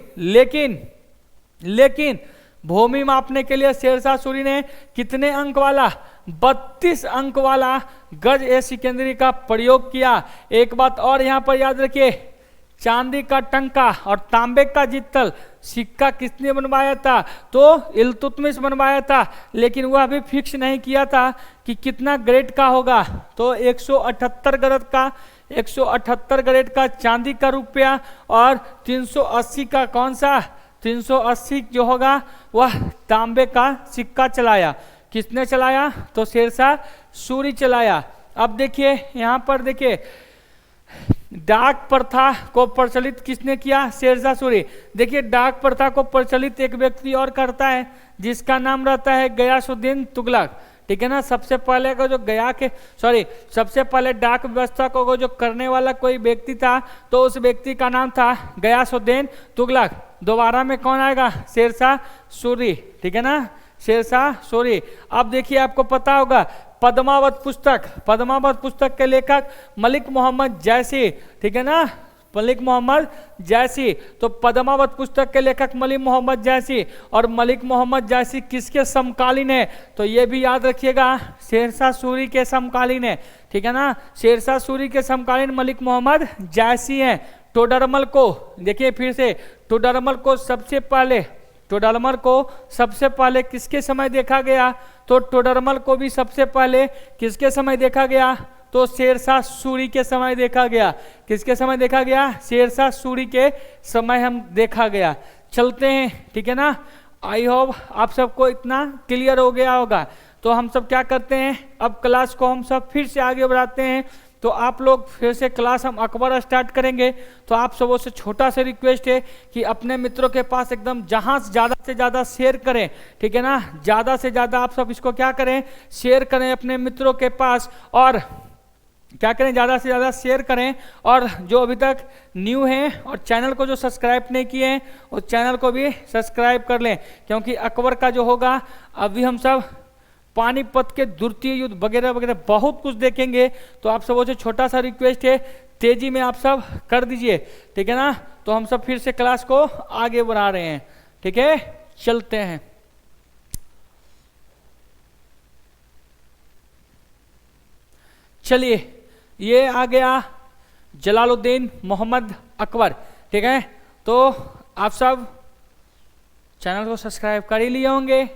लेकिन भूमि मापने के लिए शेरशाह सूरी ने कितने अंक वाला, 32 अंक वाला गज ए सिकंदरी का प्रयोग किया। एक बात और यहाँ पर याद रखिए, चांदी का टंका और तांबे का जित्तल सिक्का किसने बनवाया था, तो इल्तुतमिश बनवाया था। लेकिन वह भी फिक्स नहीं किया था कि कितना ग्रेड का होगा, तो 178 ग्रेड का चांदी का रुपया और 380 का कौन सा, 380 जो होगा वह तांबे का सिक्का चलाया। किसने चलाया, तो शेरशाह सूरी चलाया। अब देखिए यहाँ पर देखिए, डाक प्रथा को प्रचलित किसने किया, शेरशाह सूरी। देखिए डाक प्रथा को प्रचलित एक व्यक्ति और करता है जिसका नाम रहता है गयासुद्दीन तुगलक। ठीक है ना, सबसे पहले डाक व्यवस्था को जो करने वाला कोई व्यक्ति था, तो उस व्यक्ति का नाम था गयासुद्दीन तुगलक। दोबारा में कौन आएगा, शेरशाह सूरी। ठीक है ना, शेरशाह सूरी। अब देखिए आपको पता होगा पद्मावत पुस्तक के लेखक मलिक मोहम्मद जैसी। ठीक है ना, मलिक मोहम्मद जैसी। तो पद्मावत पुस्तक के लेखक मलिक मोहम्मद जैसी, और मलिक मोहम्मद जैसी किसके समकालीन है, तो ये भी याद रखिएगा शेरशाह सूरी के समकालीन है। ठीक है ना, शेरशाह सूरी के समकालीन मलिक मोहम्मद जैसी हैं। टोडरमल को देखिए फिर से, टोडरमल को सबसे पहले किसके समय देखा गया, तो टोडरमल को भी सबसे पहले किसके समय देखा गया, तो शेरशाह सूरी के समय देखा गया। किसके समय देखा गया, शेरशाह सूरी के समय हम देखा गया। चलते हैं, ठीक है ना, आई होप आप सबको इतना क्लियर हो गया होगा। तो हम सब क्या करते हैं, अब क्लास को हम सब फिर से आगे बढ़ाते हैं। तो आप लोग फिर से क्लास हम अकबर स्टार्ट करेंगे। तो आप सबों से छोटा सा रिक्वेस्ट है कि अपने मित्रों के पास एकदम जहां से ज़्यादा शेयर करें, ठीक है ना, ज़्यादा से ज़्यादा आप सब इसको क्या करें, शेयर करें अपने मित्रों के पास, और क्या करें, ज़्यादा से ज़्यादा शेयर करें। और जो अभी तक न्यू हैं और चैनल को जो सब्सक्राइब नहीं किए हैं उस चैनल को भी सब्सक्राइब कर लें, क्योंकि अकबर का जो होगा अभी हम सब पानीपत के द्वितीय युद्ध वगैरह वगैरह बहुत कुछ देखेंगे। तो आप सबों से छोटा सा रिक्वेस्ट है, तेजी में आप सब कर दीजिए, ठीक है ना। तो हम सब फिर से क्लास को आगे बढ़ा रहे हैं, ठीक है, चलते हैं। चलिए, ये आ गया जलालुद्दीन मोहम्मद अकबर, ठीक है। तो आप सब चैनल को सब्सक्राइब कर ही लिए होंगे,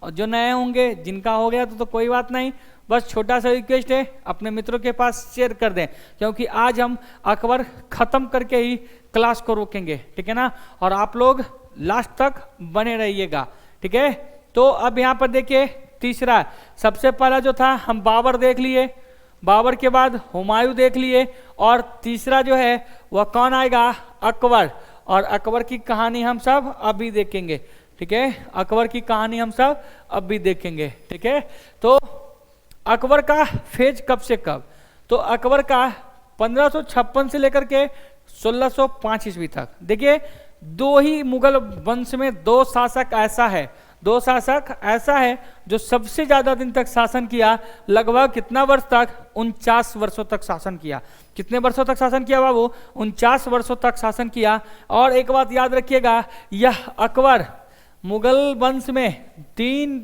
और जो नए होंगे जिनका हो गया तो कोई बात नहीं, बस छोटा सा रिक्वेस्ट है अपने मित्रों के पास शेयर कर दें, क्योंकि आज हम अकबर ख़त्म करके ही क्लास को रोकेंगे, ठीक है ना। और आप लोग लास्ट तक बने रहिएगा, ठीक है। तो अब यहाँ पर देखिए, तीसरा सबसे पहला जो था हम बाबर देख लिए, बाबर के बाद हुमायूं देख लिए, और तीसरा जो है वह कौन आएगा, अकबर। और अकबर की कहानी हम सब अभी देखेंगे, ठीक है, अकबर की कहानी हम सब अभी देखेंगे, ठीक है। तो अकबर का फेज कब से कब, तो अकबर का 1556 से लेकर के 1605 ईस्वी तक। देखिए, दो ही मुगल वंश में दो शासक ऐसा है जो सबसे ज्यादा दिन तक शासन किया, लगभग कितना वर्ष तक, 49 वर्षों तक शासन किया। कितने वर्षों तक शासन किया बाबू, 49 वर्षों तक शासन किया। और एक बात याद रखिएगा, यह अकबर मुगल वंश में तीन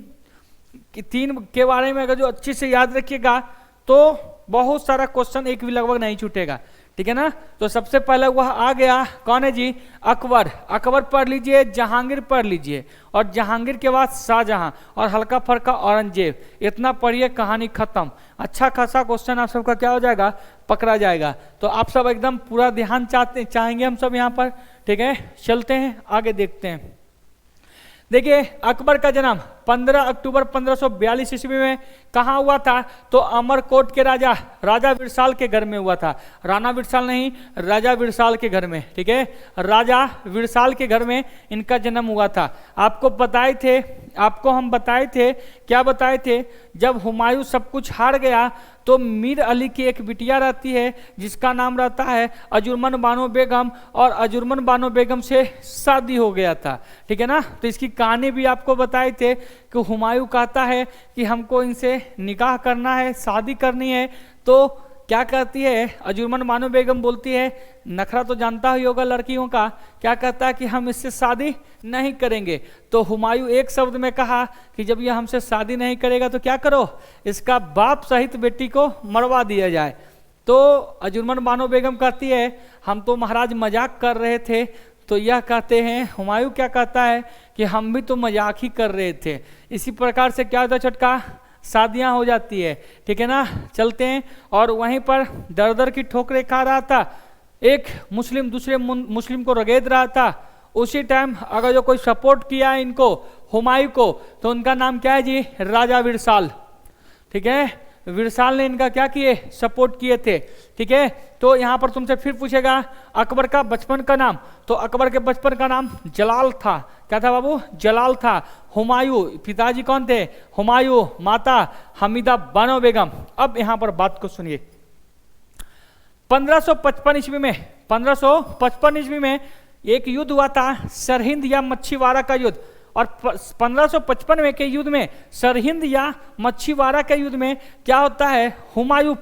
के बारे में अगर जो अच्छे से याद रखिएगा तो बहुत सारा क्वेश्चन एक भी लगभग नहीं छूटेगा, ठीक है ना। तो सबसे पहले वह आ गया, कौन है जी, अकबर। अकबर पढ़ लीजिए, जहांगीर पढ़ लीजिए, और जहांगीर के बाद शाहजहां, और हल्का फर्का औरंगजेब। इतना पढ़िए, कहानी खत्म। अच्छा खासा क्वेश्चन आप सबका क्या हो जाएगा, पकड़ा जाएगा। तो आप सब एकदम पूरा ध्यान चाहेंगे हम सब यहाँ पर, ठीक है। चलते हैं आगे, देखते हैं। देखिए, अकबर का जन्म 15 अक्टूबर 1542 ईस्वी में कहाँ हुआ था, तो अमरकोट के राजा विरसाल के घर में हुआ था। राणा विरसाल नहीं, राजा विरसाल के घर में, ठीक है, राजा विरसाल के घर में इनका जन्म हुआ था। आपको हम बताए थे, क्या बताए थे, जब हुमायूं सब कुछ हार गया तो मीर अली की एक बिटिया रहती है जिसका नाम रहता है अजुर्मन बानो बेगम, और अजुर्मन बानो बेगम से शादी हो गया था, ठीक है ना। तो इसकी कहानी भी आपको बताए थे कि हुमायूं कहता है कि हमको इनसे निकाह करना है, शादी करनी है। तो क्या कहती है अजुर्मन बानो बेगम, बोलती है, नखरा तो जानता ही होगा लड़कियों का, क्या कहता है कि हम इससे शादी नहीं करेंगे। तो हुमायूं एक शब्द में कहा कि जब यह हमसे शादी नहीं करेगा तो क्या करो, इसका बाप सहित बेटी को मरवा दिया जाए। तो अजुर्मन बानो बेगम कहती है, हम तो महाराज मजाक कर रहे थे। तो यह कहते हैं, हुमायूं क्या कहता है कि हम भी तो मजाक ही कर रहे थे। इसी प्रकार से क्या होता है, छटका शादियां हो जाती है, ठीक है ना। चलते हैं, और वहीं पर दर दर की ठोकरें खा रहा था, एक मुस्लिम दूसरे मुस्लिम को रगेद रहा था। उसी टाइम अगर जो कोई सपोर्ट किया इनको, हुमायूं को, तो उनका नाम क्या है जी, राजा विरसाल, ठीक है। विरसाल ने इनका क्या किए, सपोर्ट किए थे, ठीक है। तो यहाँ पर तुमसे फिर पूछेगा अकबर का बचपन का नाम, तो अकबर के बचपन का नाम जलाल था। क्या था बाबू, जलाल था। हुमायूं, पिताजी कौन थे, हुमायूं, माता हमीदा बानो बेगम। अब यहाँ पर बात को सुनिए, 1555 ईस्वी में एक युद्ध हुआ था, सरहिंद या मच्छीवाड़ा का युद्ध। और 1555 के युद्ध में, सरहिंद या मच्छीवाड़ा के युद्ध में क्या होता है, हुमायूं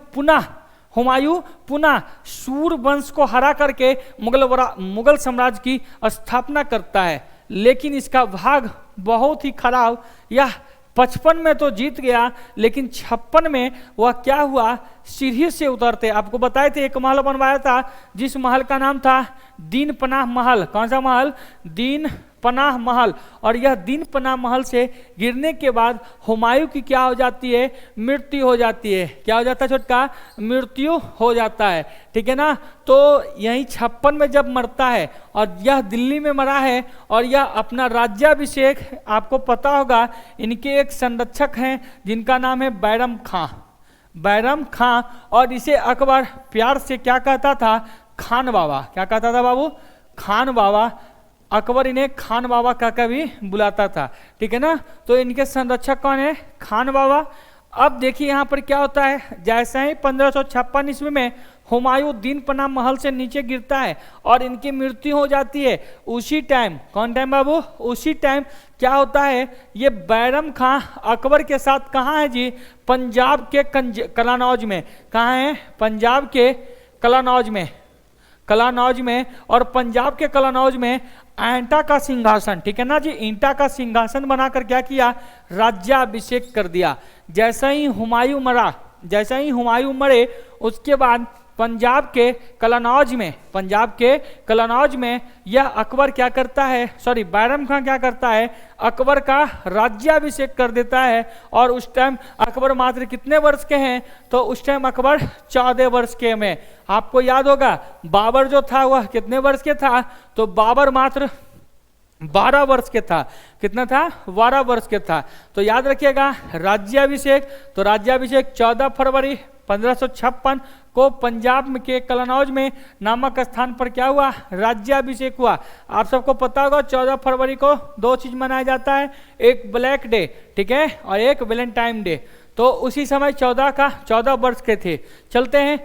पुनः सूर वंश को हरा करके मुगल साम्राज्य की स्थापना करता है। लेकिन इसका भाग बहुत ही खराब, यह 55 में तो जीत गया, लेकिन 56 में वह क्या हुआ, सीढ़ी से उतरते। आपको बताए थे एक महल बनवाया था, जिस महल का नाम था दीन पनाह महल। कौन सा महल, दीन पनाह महल, और यह दीन पनाह महल से गिरने के बाद हुमायूं की क्या हो जाती है, मृत्यु हो जाती है। क्या हो जाता है छोटका, मृत्यु हो जाता है, ठीक है ना। तो यही 56 में जब मरता है और यह दिल्ली में मरा है, और यह अपना राज्याभिषेक, आपको पता होगा इनके एक संरक्षक हैं जिनका नाम है बैरम खां, बैरम खां, और इसे अकबर प्यार से क्या कहता था, खान बाबा। क्या कहता था बाबू, खान बाबा। अकबर इन्हें खान बाबा कहकर भी बुलाता था, ठीक है ना। तो इनके संरक्षक कौन है, खान बाबा। अब देखिए यहाँ पर क्या होता है, जैसे ही 1556 ईस्वी में हुमायूं दीन पनाह महल से नीचे गिरता है और इनकी मृत्यु हो जाती है, उसी टाइम, कौन टाइम बाबू, उसी टाइम क्या होता है, ये बैरम खां अकबर के साथ कहाँ है जी, पंजाब के कलानौज में। कहाँ है, पंजाब के कलानौज में, कलानौज में। और पंजाब के कलानौज में ईंटा का सिंहासन, ठीक है ना जी, ईंटा का सिंहासन बनाकर क्या किया, राज्याभिषेक कर दिया। जैसे ही हुमायूं मरा, जैसे ही हुमायूं मरे, उसके बाद पंजाब के कलानौज में, पंजाब के कलानौज में यह अकबर क्या करता है, सॉरी बैरम खां क्या करता है, अकबर का राज्याभिषेक कर देता है। और उस टाइम अकबर मात्र कितने वर्ष के हैं, तो उस टाइम अकबर 14 वर्ष के में। आपको याद होगा बाबर जो था वह कितने वर्ष के था, तो बाबर मात्र 12 वर्ष के था। कितना था, 12 वर्ष के था। तो याद रखिएगा राज्याभिषेक, तो राज्याभिषेक 14 फरवरी 1556 को पंजाब में के कलानौज में नामक स्थान पर क्या हुआ, राज्याभिषेक हुआ। आप सबको पता होगा 14 फरवरी को 2 चीज मनाया जाता है, एक ब्लैक डे, ठीक है, और एक वैलेंटाइन डे। तो उसी समय 14 वर्ष के थे। चलते हैं,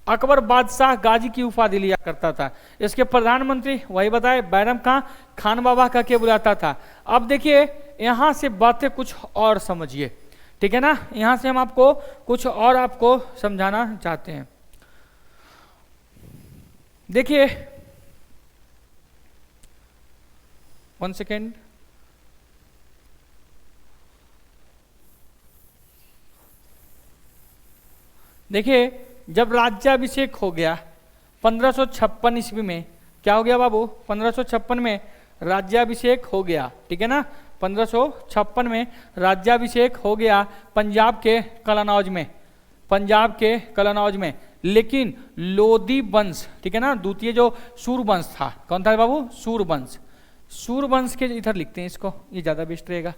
अकबर बादशाह गाजी की उपाधि लिया करता था। इसके प्रधानमंत्री वही बताए बैरम खां, खान बाबा का के बुलाता था। अब देखिए यहाँ से बातें कुछ और समझिए, ठीक है ना। यहां से हम आपको कुछ और आपको समझाना चाहते हैं। देखिए 1 सेकेंड, देखिए जब राज्याभिषेक हो गया 1556 ईस्वी में, क्या हो गया बाबू, 1556 में राज्याभिषेक हो गया, ठीक है ना। 1556 में राज्याभिषेक हो गया पंजाब के कलानौज में, पंजाब के कलानौज में। लेकिन लोधी वंश, ठीक है ना, द्वितीय जो सूरवंश था, कौन था बाबू, सूरवंश। सूरवंश के इधर लिखते हैं इसको, ये ज्यादा बेस्ट रहेगा,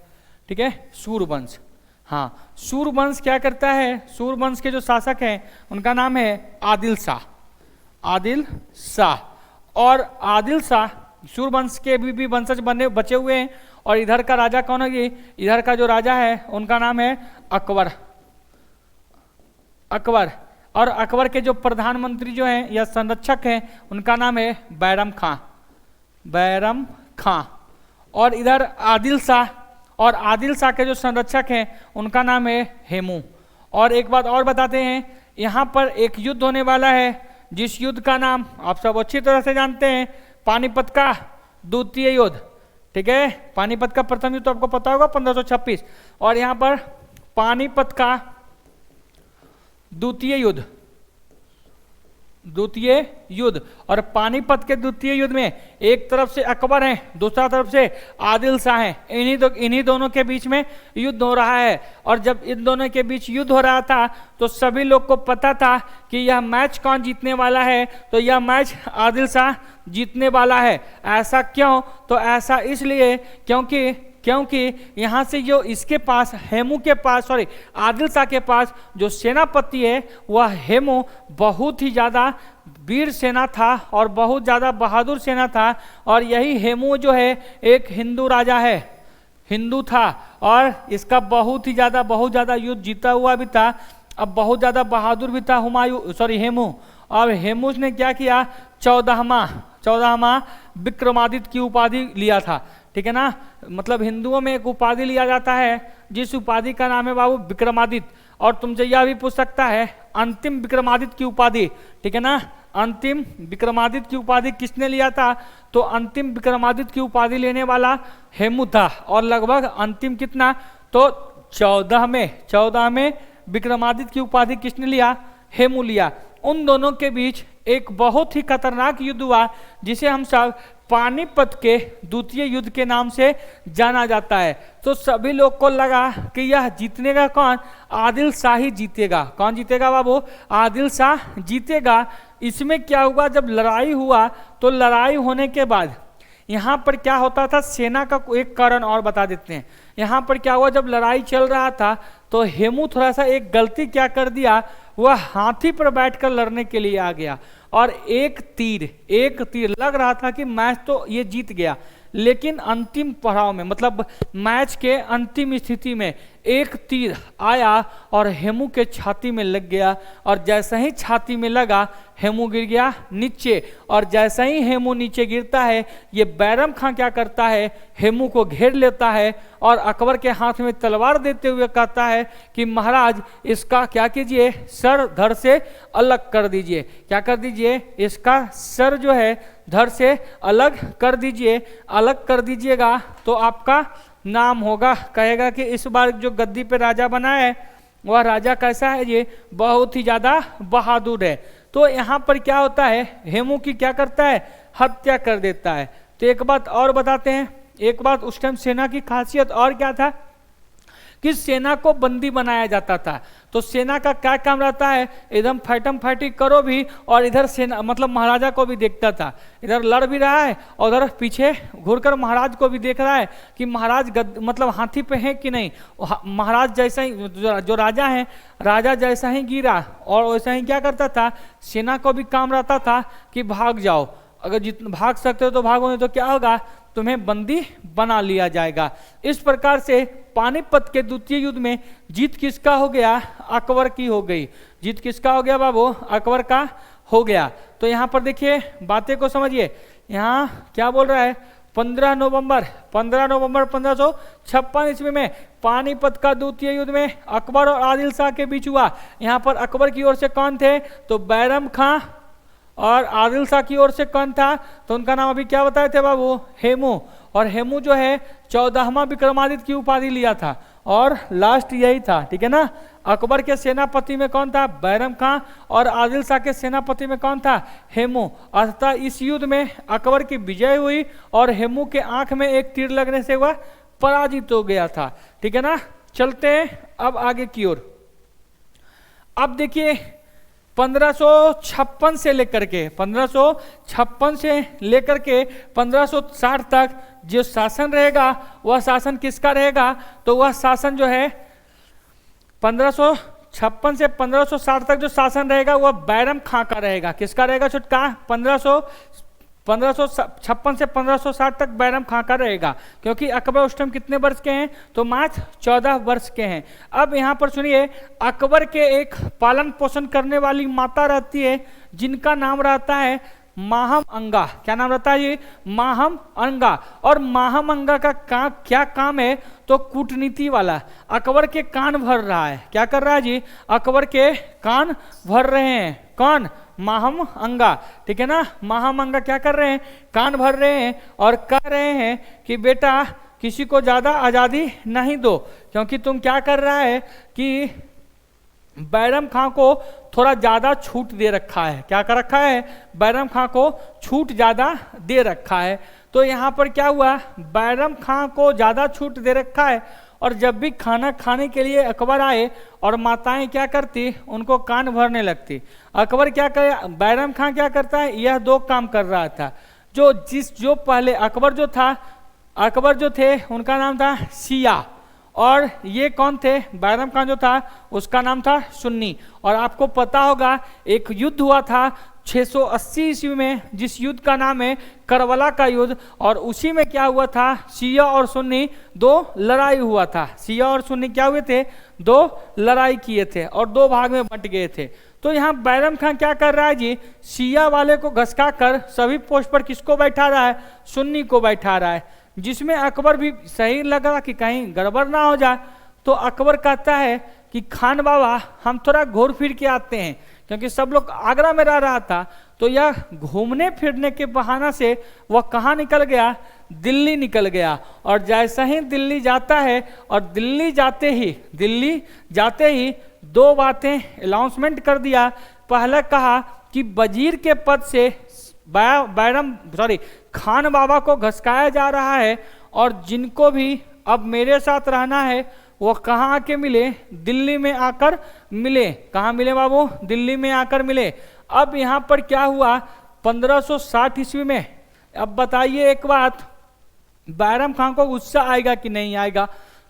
ठीक है, सूरवंश। हाँ, सूरवंश क्या करता है, सूरवंश के जो शासक हैं उनका नाम है आदिल शाह, आदिल शाह। और आदिल शाह सूरवंश के भी वंशज बचे हुए हैं। और इधर का राजा कौन है, इधर का जो राजा है उनका नाम है अकबर, अकबर। और अकबर के जो प्रधानमंत्री जो हैं या संरक्षक हैं उनका नाम है बैरम खां, बैरम खां। और इधर आदिल शाह, और आदिल शाह के जो संरक्षक हैं उनका नाम है हेमू। और एक बात और बताते हैं, यहाँ पर एक युद्ध होने वाला है जिस युद्ध का नाम आप सब अच्छी तरह से जानते हैं, पानीपत का द्वितीय युद्ध, ठीक है। पानीपत का प्रथम युद्ध तो आपको पता होगा 1526, और यहाँ पर पानीपत का द्वितीय युद्ध, द्वितीय युद्ध। और पानीपत के द्वितीय युद्ध में एक तरफ से अकबर है, दूसरा तरफ से आदिल शाह है। इन्हीं दोनों के बीच में युद्ध हो रहा है। और जब इन दोनों के बीच युद्ध हो रहा था तो सभी लोग को पता था कि यह मैच कौन जीतने वाला है, तो यह मैच आदिल शाह जीतने वाला है। ऐसा क्यों, तो ऐसा इसलिए क्योंकि यहाँ से जो इसके पास हेमू के पास, सॉरी आदिल शाह के पास जो सेनापति है वह हेमू बहुत ही ज़्यादा वीर सेना था और बहुत ज़्यादा बहादुर सेना था। और यही हेमू जो है एक हिंदू राजा है, हिंदू था, और इसका बहुत ज़्यादा युद्ध जीता हुआ भी था, अब बहुत ज़्यादा बहादुर भी था हेमू। और हेमू ने क्या किया, 14वां विक्रमादित्य की उपाधि लिया था, ठीक है ना। मतलब हिंदुओं में एक उपाधि लिया जाता है जिस उपाधि का नाम है बाबू विक्रमादित्य। और तुमसे यह भी पूछ सकता है अंतिम विक्रमादित्य की उपाधि, ठीक है ना, अंतिम विक्रमादित्य की उपाधि किसने लिया था, तो अंतिम विक्रमादित्य की उपाधि लेने वाला हेमू था। और लगभग अंतिम कितना, तो 14 में विक्रमादित्य की उपाधि किसने लिया, हेमू लिया। उन दोनों के बीच एक बहुत ही खतरनाक युद्ध हुआ जिसे हम सब पानीपत के द्वितीय युद्ध के नाम से जाना जाता है। तो सभी लोग को लगा कि यह जीतने का कौन, आदिल शाह ही जीतेगा। कौन जीतेगा बाबू, आदिल शाह जीतेगा। इसमें क्या हुआ, जब लड़ाई हुआ तो लड़ाई होने के बाद यहाँ पर क्या होता था, सेना का एक कारण और बता देते हैं। यहाँ पर क्या हुआ, जब लड़ाई चल रहा था तो हेमू थोड़ा सा एक गलती क्या कर दिया, वह हाथी पर बैठकर लड़ने के लिए आ गया और एक तीर लग रहा था कि मैच तो ये जीत गया, लेकिन अंतिम पड़ाव में मतलब मैच के अंतिम स्थिति में एक तीर आया और हेमू के छाती में लग गया और जैसे ही छाती में लगा हेमू गिर गया नीचे। और जैसे ही हेमू नीचे गिरता है, ये बैरम खां क्या करता है, हेमू को घेर लेता है और अकबर के हाथ में तलवार देते हुए कहता है कि महाराज इसका क्या कीजिए, सर धड़ से अलग कर दीजिए। क्या कर दीजिए, इसका सर जो है धड़ से अलग कर दीजिए। अलग कर दीजिएगा तो आपका नाम होगा, कहेगा कि इस बार जो गद्दी पे राजा बना है वह राजा कैसा है, ये बहुत ही ज्यादा बहादुर है। तो यहाँ पर क्या होता है, हेमू की क्या करता है, हत्या कर देता है। तो एक बात और बताते हैं, एक बात उस टाइम सेना की खासियत और क्या था कि सेना को बंदी बनाया जाता था। तो सेना का क्या काम रहता है, एकदम फैटम फैटी करो भी और इधर सेना मतलब महाराजा को भी देखता था, इधर लड़ भी रहा है और उधर पीछे घूरकर महाराज को भी देख रहा है कि महाराज मतलब हाथी पे है कि नहीं। महाराज जैसा ही जो राजा है, राजा जैसा ही गिरा और वैसा ही क्या करता था, सेना को भी काम रहता था कि भाग जाओ, अगर जितना भाग सकते हो तो भागो, नहीं तो क्या होगा, तुम्हें बंदी बना लिया जाएगा। इस प्रकार से पानीपत के द्वितीय युद्ध में जीत किसका हो गया, अकबर की हो गई। जीत किसका हो गया बाबू, अकबर का हो गया। तो यहाँ पर देखिए बातें को समझिए, यहाँ क्या बोल रहा है, 15 नवंबर 1556 ईस्वी में पानीपत का द्वितीय युद्ध में अकबर और आदिल शाह के बीच हुआ। यहाँ पर अकबर की ओर से कौन थे, तो बैरम खां, और आदिल शाह की ओर से कौन था, तो उनका नाम अभी क्या बताए थे बाबू, हेमू। और हेमू जो है 14वां विक्रमादित्य की उपाधि लिया था और लास्ट यही था, ठीक है ना। अकबर के सेनापति में कौन था, बैरम खां, और आदिल शाह के सेनापति में कौन था, हेमू। अतः इस युद्ध में अकबर की विजय हुई और हेमू के आंख में एक तीर लगने से वह पराजित हो गया था, ठीक है ना। चलते हैं अब आगे की ओर। अब देखिए 1556 से लेकर के 1556 से लेकर के 1560 तक जो शासन रहेगा वह शासन किसका रहेगा, तो वह शासन जो है 1556 से 1560 तक जो शासन रहेगा वह बैरम खां का रहेगा। किसका रहेगा छुटका, 1556 से 1560 तक बैरम खां का रहेगा, क्योंकि अकबर उस टाइम कितने वर्ष के हैं, तो मात्र 14 वर्ष के हैं। अब यहाँ पर सुनिए, अकबर के एक पालन पोषण करने वाली माता रहती है जिनका नाम रहता है माहम अंगा। क्या नाम रहता है ये, माहम अंगा। और माहम अंगा का क्या काम है, तो कूटनीति वाला। अकबर के कान भर रहा है, क्या कर रहा है जी, अकबर के कान भर रहे हैं, कौन, माहम अंगा, ठीक है ना। माहम अंगा क्या कर रहे हैं, कान भर रहे हैं और कह रहे हैं कि बेटा किसी को ज्यादा आजादी नहीं दो, क्योंकि तुम क्या कर रहा है कि बैरम खां को थोड़ा ज्यादा छूट दे रखा है। क्या कर रखा है, बैरम खां को छूट ज्यादा दे रखा है। तो यहाँ पर क्या हुआ, बैरम खां को ज्यादा छूट दे रखा है और जब भी खाना खाने के लिए अकबर आए और माताएं क्या करती, उनको कान भरने लगती। अकबर क्या करे, बैरम खां क्या करता है, यह दो काम कर रहा था। जो पहले अकबर जो थे उनका नाम था सिया, और ये कौन थे, बैरम खान जो था उसका नाम था सुन्नी। और आपको पता होगा एक युद्ध हुआ था 680 ईस्वी में, जिस युद्ध का नाम है करबला का युद्ध, और उसी में क्या हुआ था, शिया और सुन्नी दो लड़ाई हुआ था। शिया और सुन्नी क्या हुए थे, दो लड़ाई किए थे और दो भाग में बंट गए थे। तो यहाँ बैरम खान क्या कर रहा है जी, शिया वाले को घसका कर सभी पोस्ट पर किसको बैठा रहा है, सुन्नी को बैठा रहा है, जिसमें अकबर भी सही लगा कि कहीं गड़बड़ ना हो जाए। तो अकबर कहता है कि खान बाबा हम थोड़ा घूर फिर के आते हैं, क्योंकि सब लोग आगरा में रह रहा था। तो यह घूमने फिरने के बहाना से वह कहाँ निकल गया, दिल्ली निकल गया। और जैसा ही दिल्ली जाता है, और दिल्ली जाते ही दो बातें अनाउंसमेंट कर दिया। पहला कहा कि वजीर के पद से खान बाबा को घसकाया जा रहा है, और जिनको भी अब मेरे साथ रहना है वो कहाँ आके मिले, दिल्ली में आकर मिले। कहाँ मिले बाबू, दिल्ली में आकर मिले। अब यहाँ पर क्या हुआ 1560 ईस्वी में, अब बताइए एक बात, बैरम खान को गुस्सा आएगा कि नहीं आएगा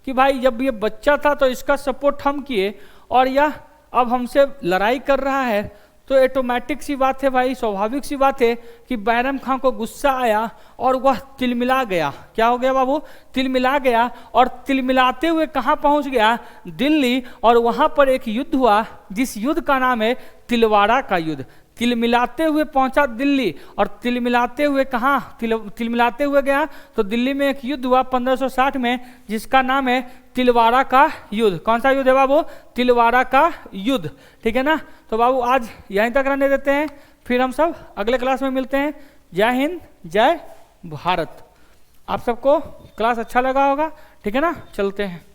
कि भाई जब ये बच्चा था तो इसका सपोर्ट हम किए और यह अब हमसे लड़ाई कर रहा है, तो ऑटोमेटिक सी बात है भाई, स्वाभाविक सी बात है कि बैरम खान को गुस्सा आया और वह तिलमिला गया। क्या हो गया बाबू, तिलमिला गया, और तिलमिलाते हुए कहाँ पहुँच गया, दिल्ली, और वहाँ पर एक युद्ध हुआ जिस युद्ध का नाम है तिलवाड़ा का युद्ध। तिलमिलाते हुए पहुंचा दिल्ली, और तिलमिलाते हुए कहाँ, तिलमिलाते हुए गया तो दिल्ली में एक युद्ध हुआ 1560 में जिसका नाम है तिलवाड़ा का युद्ध। कौन सा युद्ध है बाबू, तिलवाड़ा का युद्ध, ठीक है ना। तो बाबू आज यहीं तक रहने देते हैं, फिर हम सब अगले क्लास में मिलते हैं। जय हिंद, जय भारत। आप सबको क्लास अच्छा लगा होगा, ठीक है ना, चलते हैं।